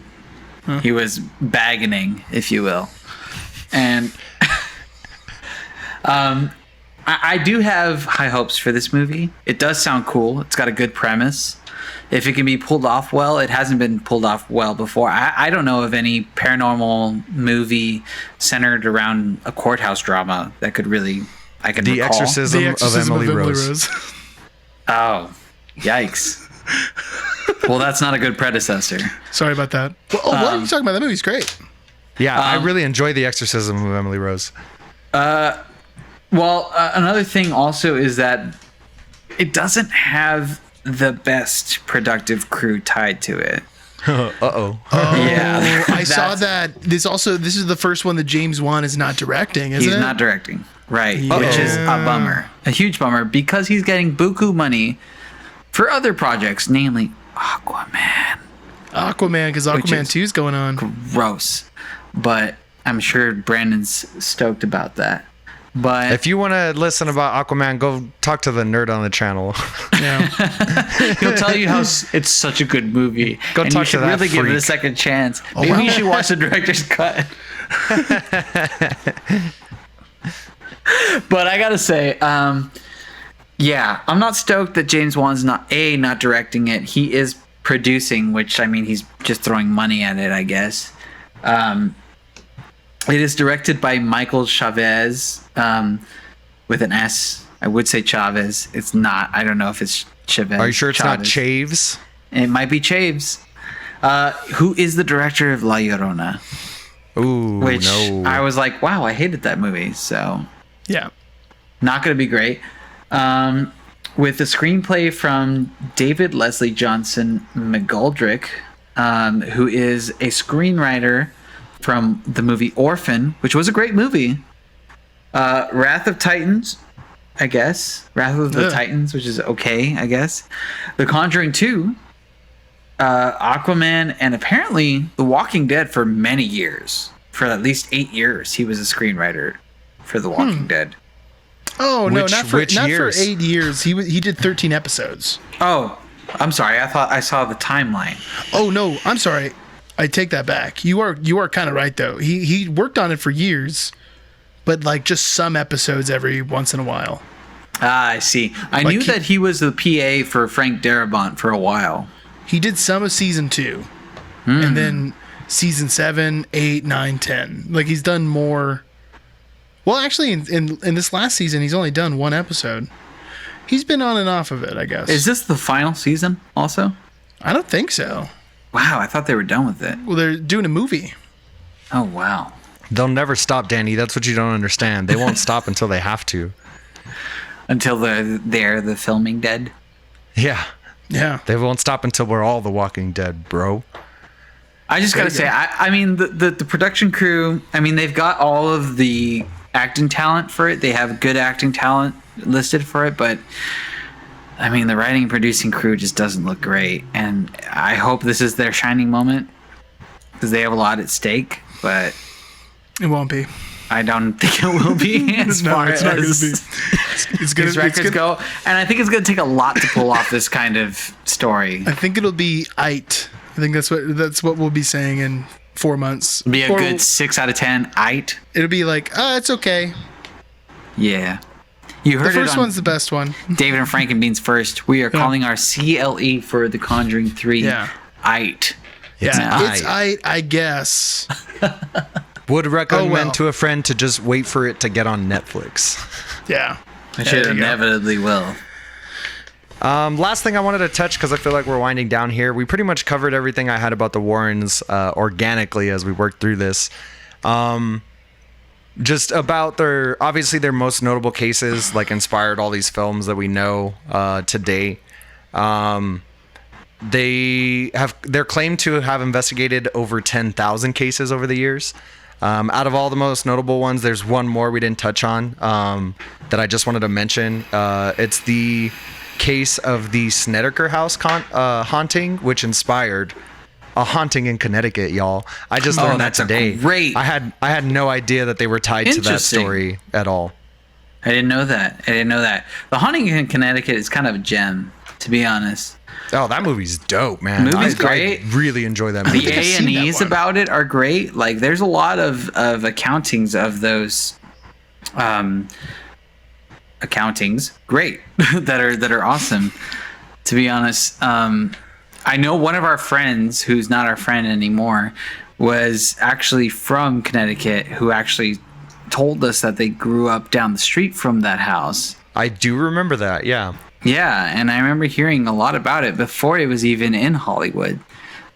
He was bagganing, if you will. And I do have high hopes for this movie. It does sound cool. It's got a good premise. If it can be pulled off well, it hasn't been pulled off well before. I don't know of any paranormal movie centered around a courthouse drama that could really, I could The recall. Exorcism of Emily Rose. Oh, yikes. Well, that's not a good predecessor. Sorry about that. Well, what are you talking about? That movie's great. Yeah, I really enjoy The Exorcism of Emily Rose. Well, another thing also is that it doesn't have the best productive crew tied to it. Uh-oh. Yeah. I saw that. This is the first one that James Wan is not directing, isn't it? He's not directing. Right. Yeah. Which is a bummer. A huge bummer, because he's getting buku money for other projects, namely Aquaman. Because Which Aquaman is 2 is going on. Gross. But I'm sure Brandon's stoked about that. But If you want to listen about Aquaman, go talk to the nerd on the channel. Yeah. he'll tell you how it's such a good movie. Go and talk you should to that really give it a freak. second chance. Maybe wow. you should watch the director's cut. But I gotta say, yeah, I'm not stoked that James Wan's not directing it. He is producing, which, I mean, he's just throwing money at it, I guess. It is directed by Michael Chavez, with an S. I would say Chavez. It's not. I don't know if it's Chavez. Are you sure it's not Chavez. Chaves? It might be Chaves. Who is the director of La Llorona? Ooh, Which no. I was like, wow, I hated that movie. So Yeah. not going to be great. With the screenplay from David Leslie Johnson McGoldrick, who is a screenwriter from the movie Orphan, which was a great movie. Wrath of Titans, I guess. Wrath of the Ugh. Titans, which is okay, I guess. The Conjuring 2, Aquaman, and apparently The Walking Dead for many years. For at least 8 years, he was a screenwriter for The Walking Dead. Oh no, Which- not for which not years? for 8 years. He did 13 episodes. Oh, I'm sorry. I thought I saw the timeline. Oh no, I'm sorry. I take that back. You are kind of right though. He worked on it for years, but like just some episodes every once in a while. Ah, I see. I knew that he was the PA for Frank Darabont for a while. He did some of season 2, and then season 7, 8, 9, 10. Like he's done more. Well, actually, in this last season, he's only done one episode. He's been on and off of it, I guess. Is this the final season also? I don't think so. Wow, I thought they were done with it. Well, they're doing a movie. Oh, wow. They'll never stop, Danny. That's what you don't understand. They won't stop until they have to. Until they're the filming dead. Yeah. Yeah. They won't stop until we're all the Walking Dead, bro. I just gotta say, I mean, the production crew, I mean, they've got all of the acting talent for it. They have good acting talent listed for it, but I mean, the writing and producing crew just doesn't look great. And I hope this is their shining moment because they have a lot at stake, but It won't be. I don't think it will be as No, far it's not as going to be. It's these records go. And I think it's going to take a lot to pull off this kind of story. I think it'll be "ite." I think that's what we'll be saying in 4 months. Be a Or good 6 out of 10. It'll be like, it's okay. Yeah. You heard The first it on one's the best one. David and Frank and Beans first. We are calling our CLE for The Conjuring 3 Yeah. Ite. It's Yeah, it's aight. "ite," I guess. Would recommend well. to a friend to just wait for it to get on Netflix. Yeah. Which There it you go. inevitably will. Last thing I wanted to touch, because I feel like we're winding down here. We pretty much covered everything I had about the Warrens organically as we worked through this. Just about obviously their most notable cases, like inspired all these films that we know today. They're claimed to have investigated over 10,000 cases over the years. Out of all the most notable ones, there's one more we didn't touch on that I just wanted to mention. It's the case of the Snedeker House haunting, which inspired a haunting in Connecticut, y'all. I just learned that that's a today. great- I had no idea that they were tied to that Interesting. story at all. I didn't know that. The Haunting in Connecticut is kind of a gem, to be honest. Oh, that movie's dope, man. Movie's I great. really enjoy that The movie. think I've seen that A&Es one. about it are great. Like, there's a lot of accountings of those accountings, great, that are awesome. To be honest, I know one of our friends who's not our friend anymore was actually from Connecticut, who actually told us that they grew up down the street from that house. I do remember that, yeah. Yeah, and I remember hearing a lot about it before it was even in Hollywood.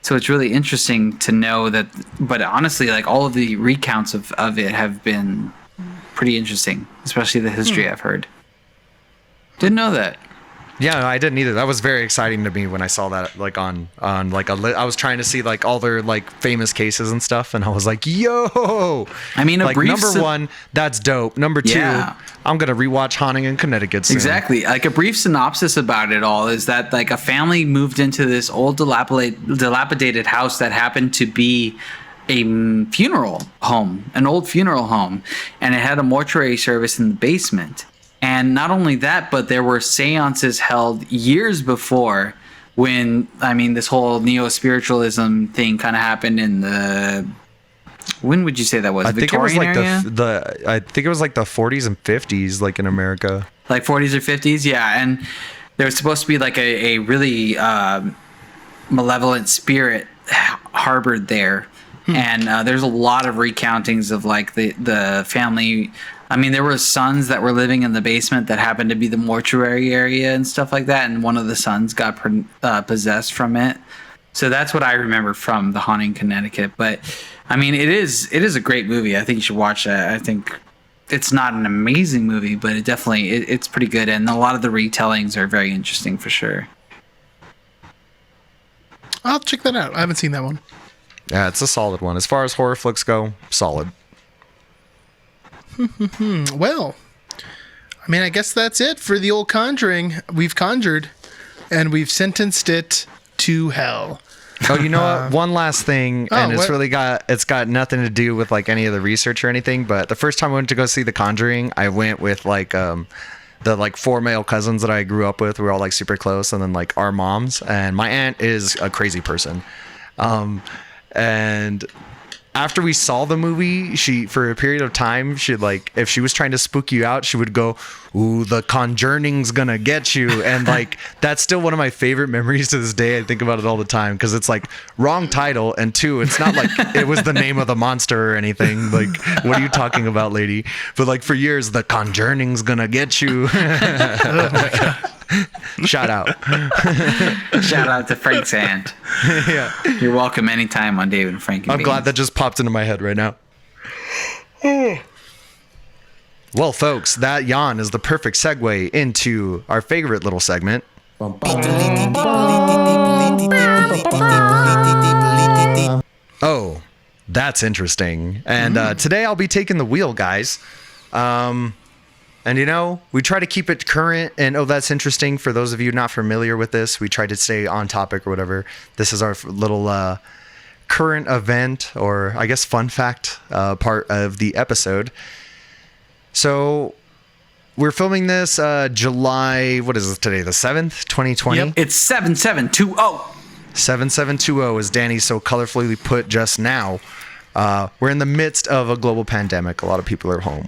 So it's really interesting to know that, but honestly, like all of the recounts of it have been pretty interesting, especially the history I've heard. Didn't know that. Yeah, no, I didn't either. That was very exciting to me when I saw that, like on like I was trying to see like all their like famous cases and stuff, and I was like, yo. I mean, a like brief number one, that's dope. Number two, Yeah. I'm gonna rewatch Haunting in Connecticut soon. Exactly. Like a brief synopsis about it all is that like a family moved into this old dilapidated house that happened to be a funeral home, an old funeral home, and it had a mortuary service in the basement. And not only that, but there were seances held years before when, I mean, this whole neo-spiritualism thing kind of happened in the, when would you say that was? I think it was Victorian like area? I think it was like the 40s and 50s, like in America. Like 40s or 50s, yeah. And there was supposed to be like a really malevolent spirit harbored there. And there's a lot of recountings of like the family. I mean, there were sons that were living in the basement that happened to be the mortuary area and stuff like that. And one of the sons got possessed from it. So that's what I remember from The Haunting in Connecticut. But I mean, it is a great movie. I think you should watch it. I think it's not an amazing movie, but it's pretty good. And a lot of the retellings are very interesting for sure. I'll check that out. I haven't seen that one. Yeah, it's a solid one. As far as horror flicks go, solid. Well, I mean, I guess that's it for the old Conjuring. We've conjured, and we've sentenced it to hell. Oh, you know what? One last thing, and what? it's got nothing to do with like any of the research or anything. But the first time I went to go see The Conjuring, I went with like the like 4 male cousins that I grew up with. We were all like super close, and then like our moms. And my aunt is a crazy person, and after we saw the movie, she, for a period of time, she'd like, if she was trying to spook you out, she would go, "Ooh, the Conjuring's gonna get you." And like, that's still one of my favorite memories to this day. I think about it all the time because it's like wrong title. And 2, it's not like it was the name of the monster or anything. Like, what are you talking about, lady? But like for years, the Conjuring's gonna get you. Oh my God. Shout out. Shout out to Frank's aunt. Yeah. You're welcome anytime on David and Frank and I'm Beans. glad that just popped into my head right now. Well, folks, that yawn is the perfect segue into our favorite little segment. Oh, that's interesting. And today I'll be taking the wheel, guys. And, you know, we try to keep it current. And, oh, that's interesting. For those of you not familiar with this, we try to stay on topic or whatever. This is our little current event, or I guess fun fact part of the episode. So we're filming this July, what is it today? The 7th, 2020? Yep. It's 7720. 7720, as Danny so colorfully put just now. We're in the midst of a global pandemic. A lot of people are home.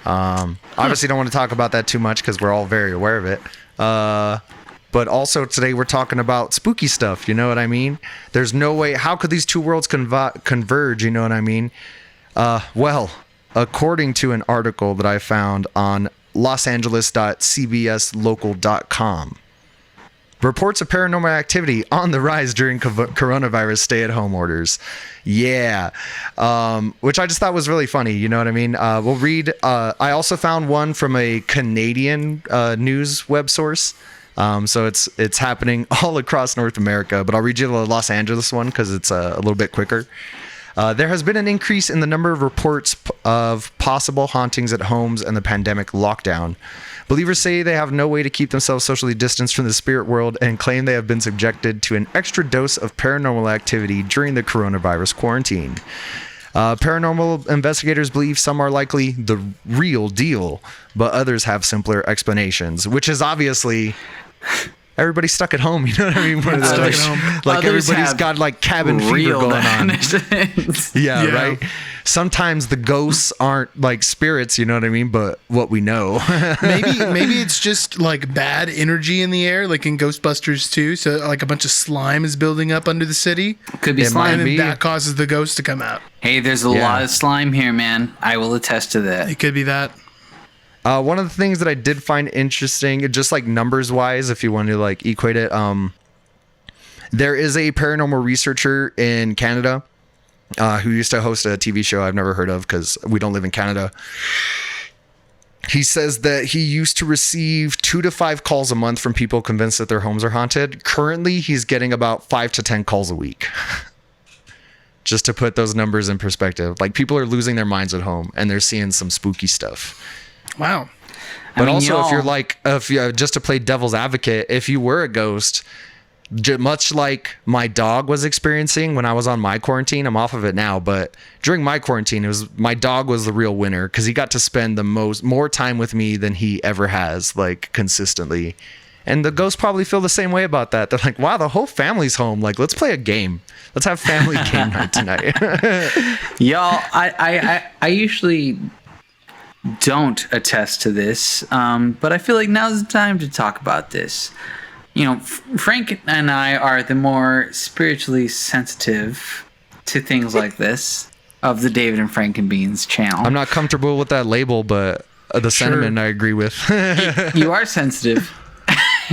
Obviously don't want to talk about that too much because we're all very aware of it. But also today we're talking about spooky stuff. You know what I mean? There's no way. How could these two worlds converge? You know what I mean? Well, according to an article that I found on losangeles.cbslocal.com, reports of paranormal activity on the rise during coronavirus stay-at-home orders. Yeah. Which I just thought was really funny. You know what I mean? We'll read. I also found one from a Canadian news web source. So it's happening all across North America. But I'll read you the Los Angeles one because it's a little bit quicker. There has been an increase in the number of reports of possible hauntings at homes and the pandemic lockdown. Believers say they have no way to keep themselves socially distanced from the spirit world and claim they have been subjected to an extra dose of paranormal activity during the coronavirus quarantine. Paranormal investigators believe some are likely the real deal, but others have simpler explanations, which is obviously... Everybody's stuck at home, you know what I mean? Stuck at home. Like everybody's got like cabin fever going on. Yeah, right. Sometimes the ghosts aren't like spirits, you know what I mean? But what we know. maybe it's just like bad energy in the air, like in Ghostbusters 2. So like a bunch of slime is building up under the city. Could be slime. And then that causes the ghost to come out. Hey, there's a lot of slime here, man. I will attest to that. It could be that. One of the things that I did find interesting, just like numbers wise, if you want to like equate it, there is a paranormal researcher in Canada who used to host a TV show I've never heard of because we don't live in Canada. He says that he used to receive 2 to 5 calls a month from people convinced that their homes are haunted. Currently, he's getting about 5 to 10 calls a week. Just to put those numbers in perspective. Like people are losing their minds at home and they're seeing some spooky stuff. Wow. But also, if you're like, just to play devil's advocate, if you were a ghost, much like my dog was experiencing when I was on my quarantine, I'm off of it now, but during my quarantine, my dog was the real winner because he got to spend more time with me than he ever has, like consistently. And the ghosts probably feel the same way about that. They're like, wow, the whole family's home. Like, let's play a game. Let's have family game night tonight. Y'all, I usually don't attest to this, but I feel like now's the time to talk about this. You know, Frank and I are the more spiritually sensitive to things like this of the David and Frank and Beans channel. I'm not comfortable with that label, but the sentiment I agree with. You are sensitive.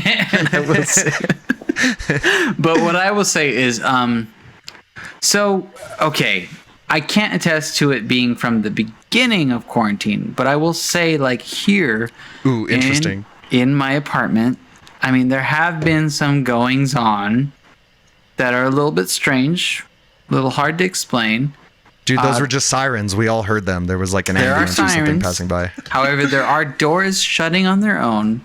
And I will say. But what I will say is, okay, I can't attest to it being from the beginning of quarantine, but I will say, like, here, ooh, interesting, in my apartment, I mean, there have been some goings on that are a little bit strange, a little hard to explain, Dude, those were just sirens. We all heard them. There was like an There are ambulance or something sirens. passing by. However, there are doors shutting on their own.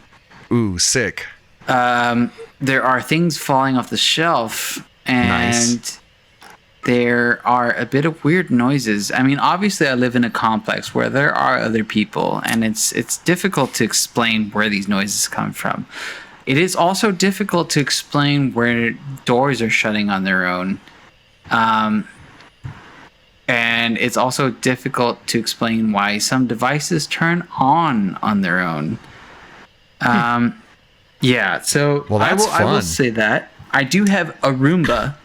Ooh, sick. There are things falling off the shelf, and Nice. there are a bit of weird noises. I mean, obviously, I live in a complex where there are other people, and it's difficult to explain where these noises come from. It is also difficult to explain where doors are shutting on their own. And it's also difficult to explain why some devices turn on their own. Yeah, so Well, that's I will fun. say that. I do have a Roomba,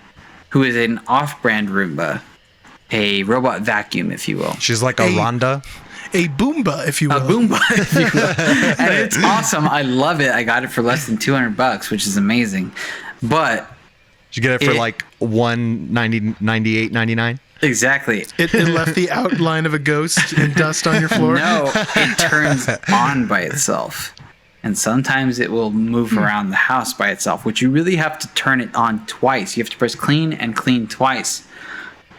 who is an off-brand Roomba, a robot vacuum, if you will. She's like a Hey. Rhonda. A Boomba, if you will. A Roomba, if you will. And it's awesome. I love it. I got it for less than $200, which is amazing. But Did you get it for It- like $198.99? exactly. It left the outline of a ghost and dust on your floor. No, it turns on by itself. And sometimes it will move around the house by itself, which you really have to turn it on twice. You have to press clean and clean twice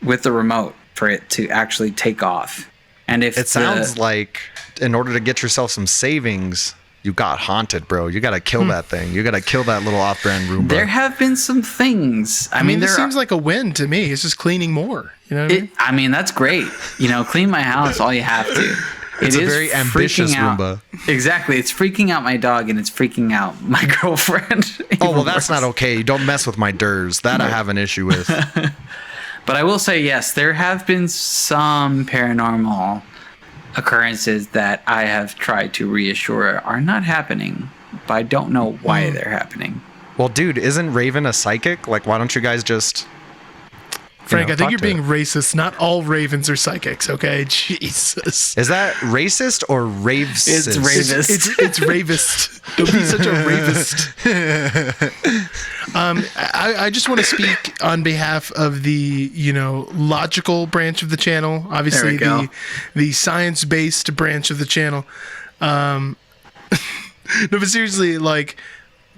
with the remote for it to actually take off. And if It sounds like in order to get yourself some savings, you got haunted, bro. You got to kill that thing. You got to kill that little off-brand Roomba. there have been some things. I mean, this there seems like a win to me. It's just cleaning more. You know what I mean? I mean, that's great. You know, clean my house all you have to. It's It a is very ambitious freaking out- Roomba. Exactly. It's freaking out my dog and it's freaking out my girlfriend. Oh, well, that's not okay. Don't mess with my DERs. That I have an issue with. But I will say, yes, there have been some paranormal occurrences that I have tried to reassure are not happening, but I don't know why they're happening. Well, dude, isn't Raven a psychic? Like, why don't you guys just... Frank, I think talk you're to being it? racist. Not all ravens are psychics, okay? Jesus. Is that racist or ravist? It's racist. It's ravist. Don't be such a ravist. I just want to speak on behalf of the logical branch of the channel. Obviously, There we go. the science-based branch of the channel. No, but seriously, like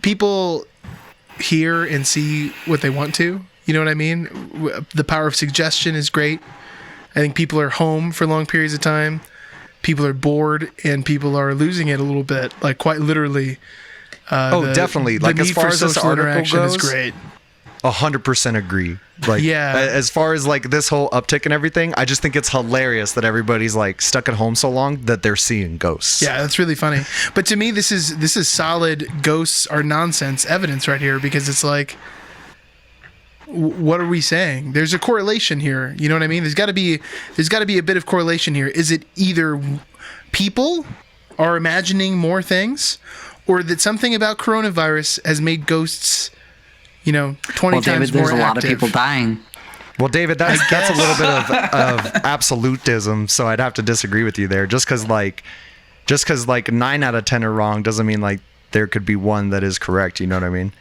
people hear and see what they want to. You know what I mean? The power of suggestion is great. I think people are home for long periods of time. People are bored and people are losing it a little bit, like quite literally. Definitely. Like, as need far for as this social article interaction goes, is great. 100% agree. Like, Yeah. as far as like this whole uptick and everything, I just think it's hilarious that everybody's like stuck at home so long that they're seeing ghosts. Yeah, that's really funny. But to me, this is solid ghosts are nonsense evidence right here, because it's like, what are we saying? There's a correlation here. You know what I mean? There's got to be a bit of correlation here. Is it either people are imagining more things, or that something about coronavirus has made ghosts, 20 Well, times David, more there's a lot of active? people dying. Well, David, that's a little bit of absolutism, so I'd have to disagree with you there. Just because like 9 out of 10 are wrong doesn't mean like there could be one that is correct. You know what I mean?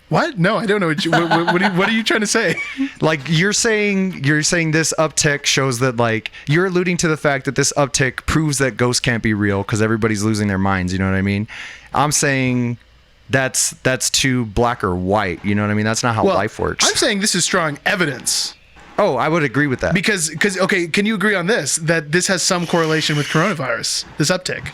What? No, I don't know. What are you trying to say? Like you're saying this uptick shows that, like, you're alluding to the fact that this uptick proves that ghosts can't be real because everybody's losing their minds. You know what I mean? I'm saying that's too black or white. You know what I mean? That's not how life works. I'm saying this is strong evidence. Oh, I would agree with that. Because okay, can you agree on this, that this has some correlation with coronavirus, this uptick?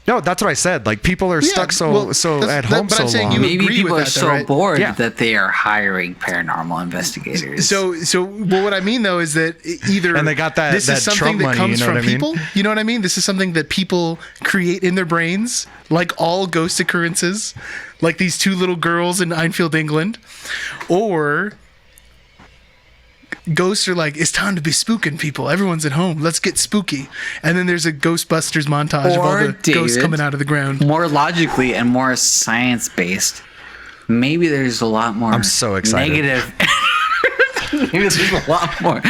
No, that's what I said. Like, people are stuck at home but so I'm saying long. you Maybe agree people with are that, so though, right? bored Yeah. that they are hiring paranormal investigators. So well, what I mean though is that either And they got that- this that is something Trump that money, comes you know from what I mean? people. You know what I mean? This is something that people create in their brains, like all ghost occurrences, like these two little girls in Enfield, England, or ghosts are like, it's time to be spooking people. Everyone's at home. Let's get spooky. And then there's a Ghostbusters montage of all Or, the ghosts David, coming out of the ground. more logically and more science-based, maybe there's a lot more I'm so excited. negative maybe there's a lot more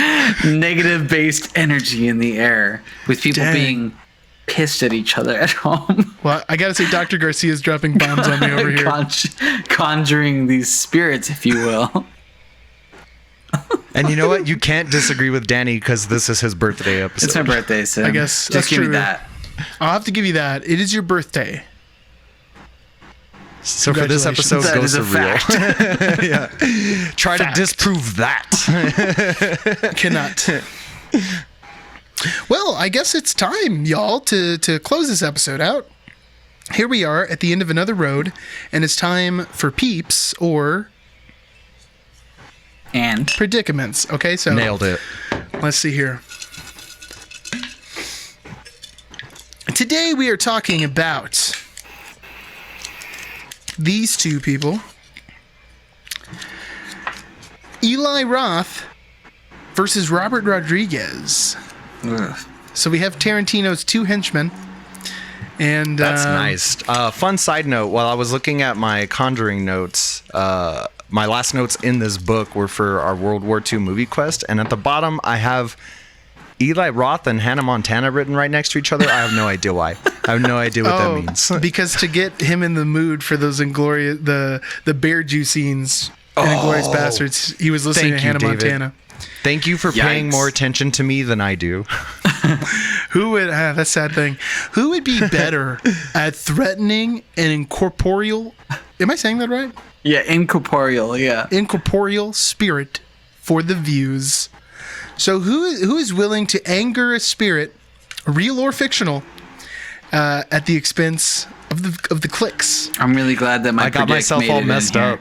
negative-based energy in the air with people Dang. being pissed at each other at home. Well, I gotta say, Dr. Garcia's dropping bombs on me over here. Conjuring these spirits, if you will. And you know what? You can't disagree with Danny because this is his birthday episode. It's my birthday, so I guess just that's give true. me that. I'll have to give you that. It is your birthday. So for this episode, That is ghosts a are real. Yeah. Try Fact. to disprove that. Cannot. Well, I guess it's time, y'all, to close this episode out. Here we are at the end of another road, and it's time for peeps or And predicaments. Okay, so Nailed it. let's see here. Today we are talking about these two people. Eli Roth versus Robert Rodriguez. ugh. So we have Tarantino's two henchmen. And That's nice. Fun side note, while I was looking at my Conjuring notes, my last notes in this book were for our World War II movie quest, and at the bottom I have Eli Roth and Hannah Montana written right next to each other. I have no idea why. I have no idea what that means. Because to get him in the mood for those inglorious the bear juice scenes in Inglourious Bastards, he was listening to Thank you, Hannah David. Montana. Thank you for paying Yikes. more attention to me than I do. Who would that's a sad thing. Who would be better at threatening an incorporeal? Am I saying that right? Yeah, incorporeal. Yeah. Incorporeal spirit for the views. So who is willing to anger a spirit, real or fictional, at the expense of the clicks? I'm really glad that my I got predict myself made all it in messed here. up.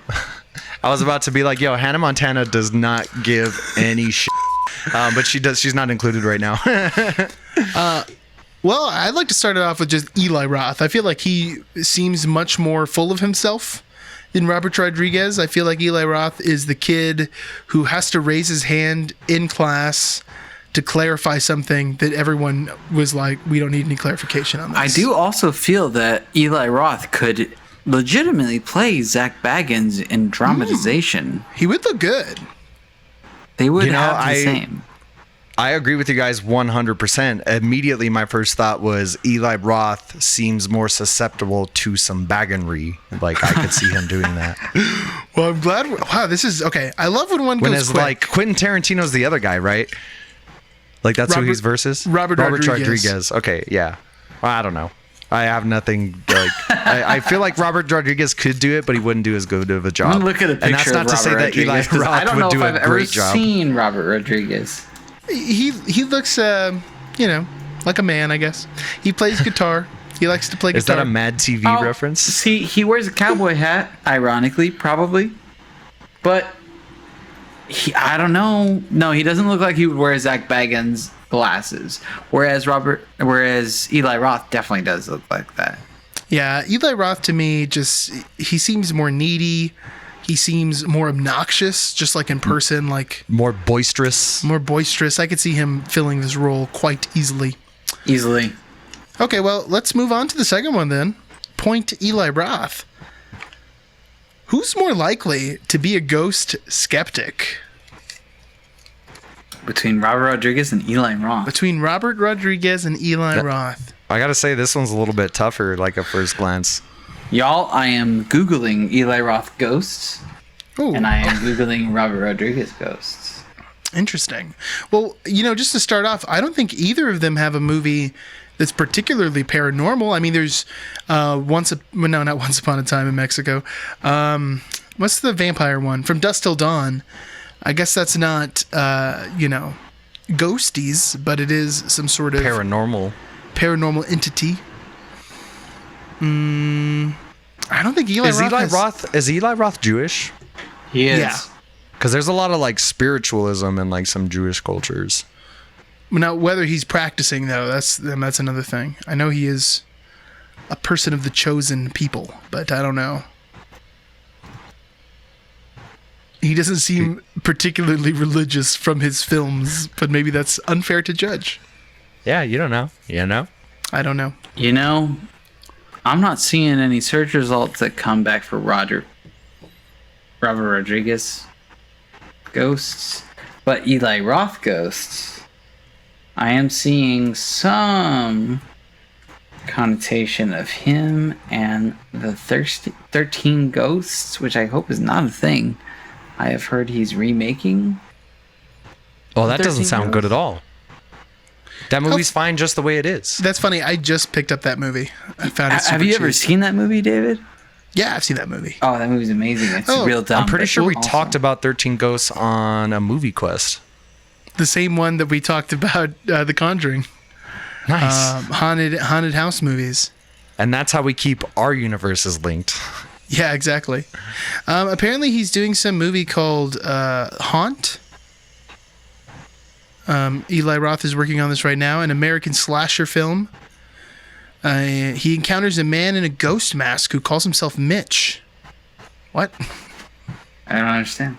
I was about to be like, yo, Hannah Montana does not give any shit. But she does. She's not included right now. Well, I'd like to start it off with just Eli Roth. I feel like he seems much more full of himself than Robert Rodriguez. I feel like Eli Roth is the kid who has to raise his hand in class to clarify something that everyone was like, we don't need any clarification on this. I do also feel that Eli Roth could legitimately play Zach Baggins in dramatization. He would look good. They would You know, have the same. I agree with you guys 100%. Immediately, my first thought was Eli Roth seems more susceptible to some baggenry. Like, I could see him doing that. Well, I'm glad. Wow, this is okay. I love when one When goes it's quick. like Quentin Tarantino's the other guy, right? Like, that's who he's versus? Robert Rodriguez. Okay, yeah. I don't know. I have nothing. Like, I feel like Robert Rodriguez could do it, but he wouldn't do as good of a job. I'm gonna look at a picture And that's not of to say Robert that Eli Rodriguez, 'cause Roth I don't know would if do I've a ever great job. seen Robert Rodriguez. He looks, like a man, I guess. He plays guitar. He likes to play Is guitar. that a Mad TV Oh, reference? See, he wears a cowboy hat, ironically, probably. But I don't know. No, he doesn't look like he would wear Zach Baggins glasses. Whereas Eli Roth definitely does look like that. Yeah, Eli Roth to me he seems more needy. He seems more obnoxious, just like in person, like More boisterous. more boisterous. I could see him filling this role quite easily. Easily. Okay, well, let's move on to the second one then. Point Eli Roth. Who's more likely to be a ghost skeptic? Between Robert Rodriguez and Eli Roth. Between Robert Rodriguez and Eli Roth. I gotta say, this one's a little bit tougher, like at first glance. Y'all, I am Googling Eli Roth ghosts. Ooh. And I am Googling Robert Rodriguez ghosts. Interesting. Well, just to start off, I don't think either of them have a movie that's particularly paranormal. I mean, there's not Once Upon a Time in Mexico. What's the vampire one? From Dusk Till Dawn. I guess that's not, ghosties, but it is some sort of Paranormal. paranormal entity. I don't think Eli Roth Is Eli Roth Jewish? He is. Yeah. Because there's a lot of like spiritualism in like some Jewish cultures. Now, whether he's practicing though, that's another thing. I know he is a person of the chosen people, but I don't know. He doesn't seem particularly religious from his films, but maybe that's unfair to judge. Yeah, you don't know. You know? I don't know. I'm not seeing any search results that come back for Robert Rodriguez ghosts, but Eli Roth ghosts, I am seeing some connotation of him and the 13 Ghosts, which I hope is not a thing. I have heard he's remaking. Well, that 13 doesn't sound good Ghosts? at all. That movie's fine just the way it is. That's funny. I just picked up that movie. I found it super Have you ever cheap. seen that movie, David? Yeah, I've seen that movie. Oh, that movie's amazing. It's real dumb. I'm pretty sure we awesome. talked about 13 Ghosts on a movie quest. The same one that we talked about, The Conjuring. Nice. Haunted house movies. And that's how we keep our universes linked. Yeah, exactly. Apparently, he's doing some movie called Haunt. Eli Roth is working on this right now, an American slasher film. He encounters a man in a ghost mask who calls himself Mitch. What? I don't understand.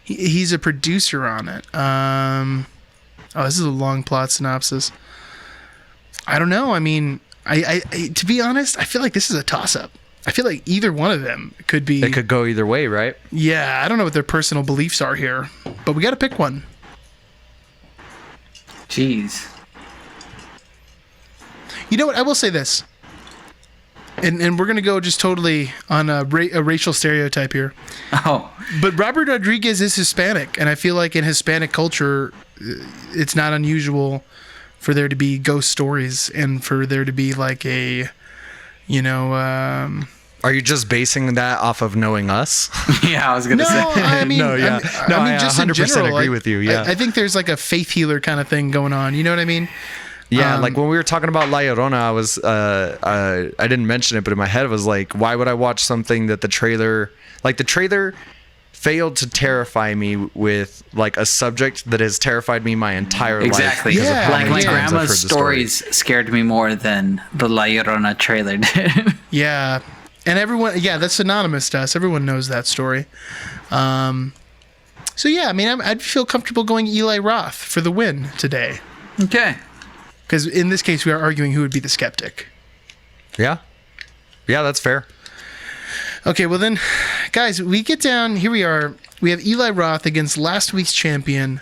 He's a producer on it. This is a long plot synopsis. I don't know. I mean, I to be honest, I feel like this is a toss-up. I feel like either one of them could be. It could go either way, right? Yeah, I don't know what their personal beliefs are here, but we got to pick one. Jeez. You know what? I will say this, and we're gonna go just totally on a racial stereotype here. Oh. But Robert Rodriguez is Hispanic, and I feel like in Hispanic culture, it's not unusual for there to be ghost stories and for there to be like a, Are you just basing that off of knowing us? Yeah, I was gonna No, say. I mean, No, yeah. No, I just in 100% general, agree with you, yeah. I think there's like a faith healer kind of thing going on. You know what I mean? Yeah, like when we were talking about La Llorona, I was I didn't mention it, but in my head I was like, why would I watch something that the trailer failed to terrify me with like a subject that has terrified me my entire life. Exactly. because of Yeah, how Like many my times I've heard grandma's the story. stories scared me more than the La Llorona trailer did. Yeah. And everyone, that's synonymous to us. Everyone knows that story. So yeah, I mean, I'd feel comfortable going Eli Roth for the win today. Okay. Because in this case, we are arguing who would be the skeptic. Yeah, that's fair. Okay, well then, guys, we get down. Here we are. We have Eli Roth against last week's champion,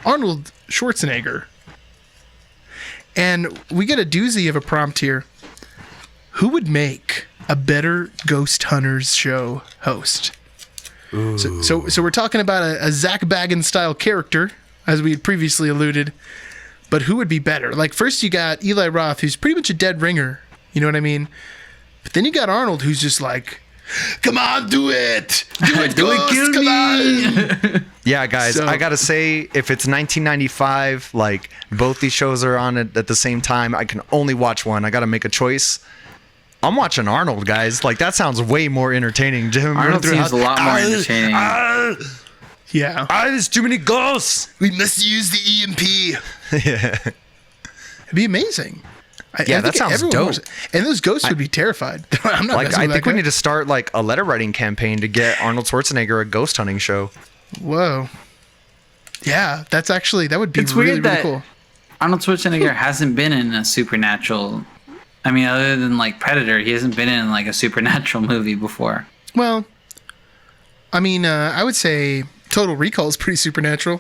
Arnold Schwarzenegger. And we get a doozy of a prompt here. Who would make a better Ghost Hunters show host? So we're talking about a Zach Baggins style character, as we had previously alluded. But who would be better? Like, first you got Eli Roth, who's pretty much a dead ringer. You know what I mean? But then you got Arnold, who's just like, come on, do it! Do it, Ghost, come on! Yeah, guys, So- I gotta say, if it's 1995, like both these shows are on at the same time, I can only watch one. I gotta make a choice. I'm watching Arnold, guys. Like, that sounds way more entertaining. Jim, Arnold seems a lot more entertaining. Yeah. There's too many ghosts. We must use the EMP. Yeah. It'd be amazing. Yeah, that sounds dope. And those ghosts would be terrified. I'm not Like, messing I with think that we guy. need to start like a letter writing campaign to get Arnold Schwarzenegger a ghost hunting show. Whoa. Yeah, that would be It's really, weird really that cool. Arnold Schwarzenegger hasn't been in a supernatural. I mean, other than like Predator, he hasn't been in like a supernatural movie before. Well, I mean, I would say Total Recall is pretty supernatural.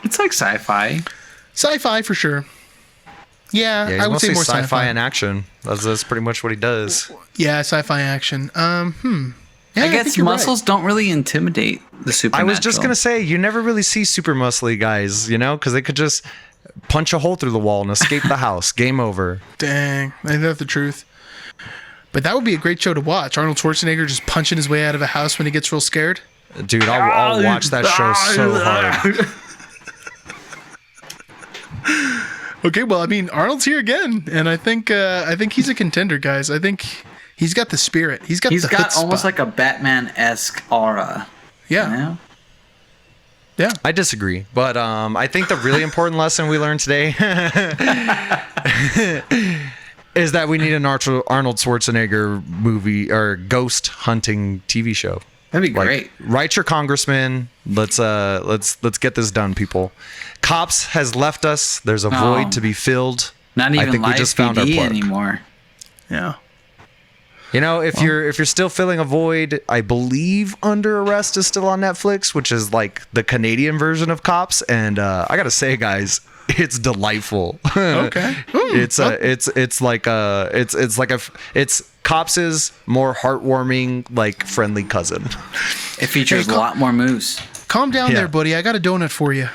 It's like sci-fi. Sci-fi for sure. Yeah, Yeah, he's I would mostly say more sci-fi and action. That's pretty much what he does. Yeah, sci-fi action. Yeah, I guess think you're muscles don't really intimidate the I supernatural. was just gonna say, you never really see super muscly guys, because they could just punch a hole through the wall and escape the house. Game over. right. Dang, ain't that the truth? But that would be a great show to watch. Arnold Schwarzenegger just punching his way out of a house when he gets real scared. Dude, I'll watch that show so hard. Okay, well, I mean, Arnold's here again, and I think he's a contender, guys. I think he's got the spirit. He's got almost like a Batman-esque aura. yeah, You know? yeah. I disagree, but I think the really important lesson we learned today is that we need an Arnold Schwarzenegger movie or ghost hunting TV show. That'd be Like, great. write your congressman. Let's get this done, people. Cops has left us. There's a void to be filled. Not even I think we live just found our PD plug. anymore. Yeah. If you're still filling a void, I believe Under Arrest is still on Netflix, which is like the Canadian version of Cops, and I gotta say, guys, it's delightful. Okay. It's Cops' more heartwarming, like friendly cousin. It features Hey, a lot more moves. Calm down Yeah. there, buddy. I got a donut for you.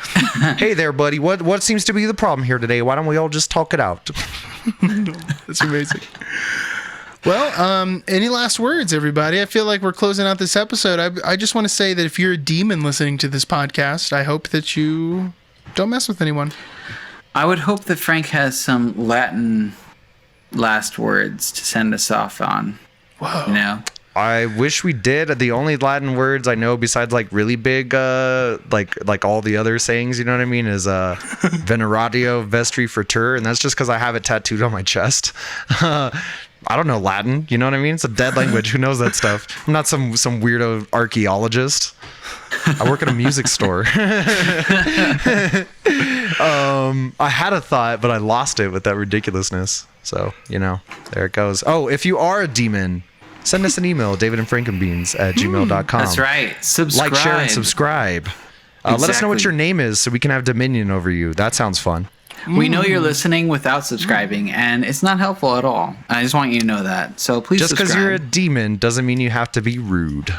Hey there, buddy. What seems to be the problem here today? Why don't we all just talk it out? That's amazing. Well, any last words, everybody? I feel like we're closing out this episode. I just want to say that if you're a demon listening to this podcast, I hope that you don't mess with anyone. I would hope that Frank has some Latin last words to send us off on. Whoa. You know? I wish we did. The only Latin words I know besides like really big, like all the other sayings, you know what I mean, is veneratio vestri frater, and that's just because I have it tattooed on my chest. I don't know Latin, you know what I mean? It's a dead language. Who knows that stuff? I'm not some weirdo archaeologist. I work at a music store. I had a thought, but I lost it with that ridiculousness. So, you know, there it goes. Oh, if you are a demon, send us an email, davidandfrankandbeans@gmail.com. That's right. Subscribe. Like, share, and subscribe. Let us know what Exactly. your name is so we can have dominion over you. That sounds fun. We know you're listening without subscribing, and it's not helpful at all. I just want you to know that. So please Just because subscribe. you're a demon doesn't mean you have to be rude.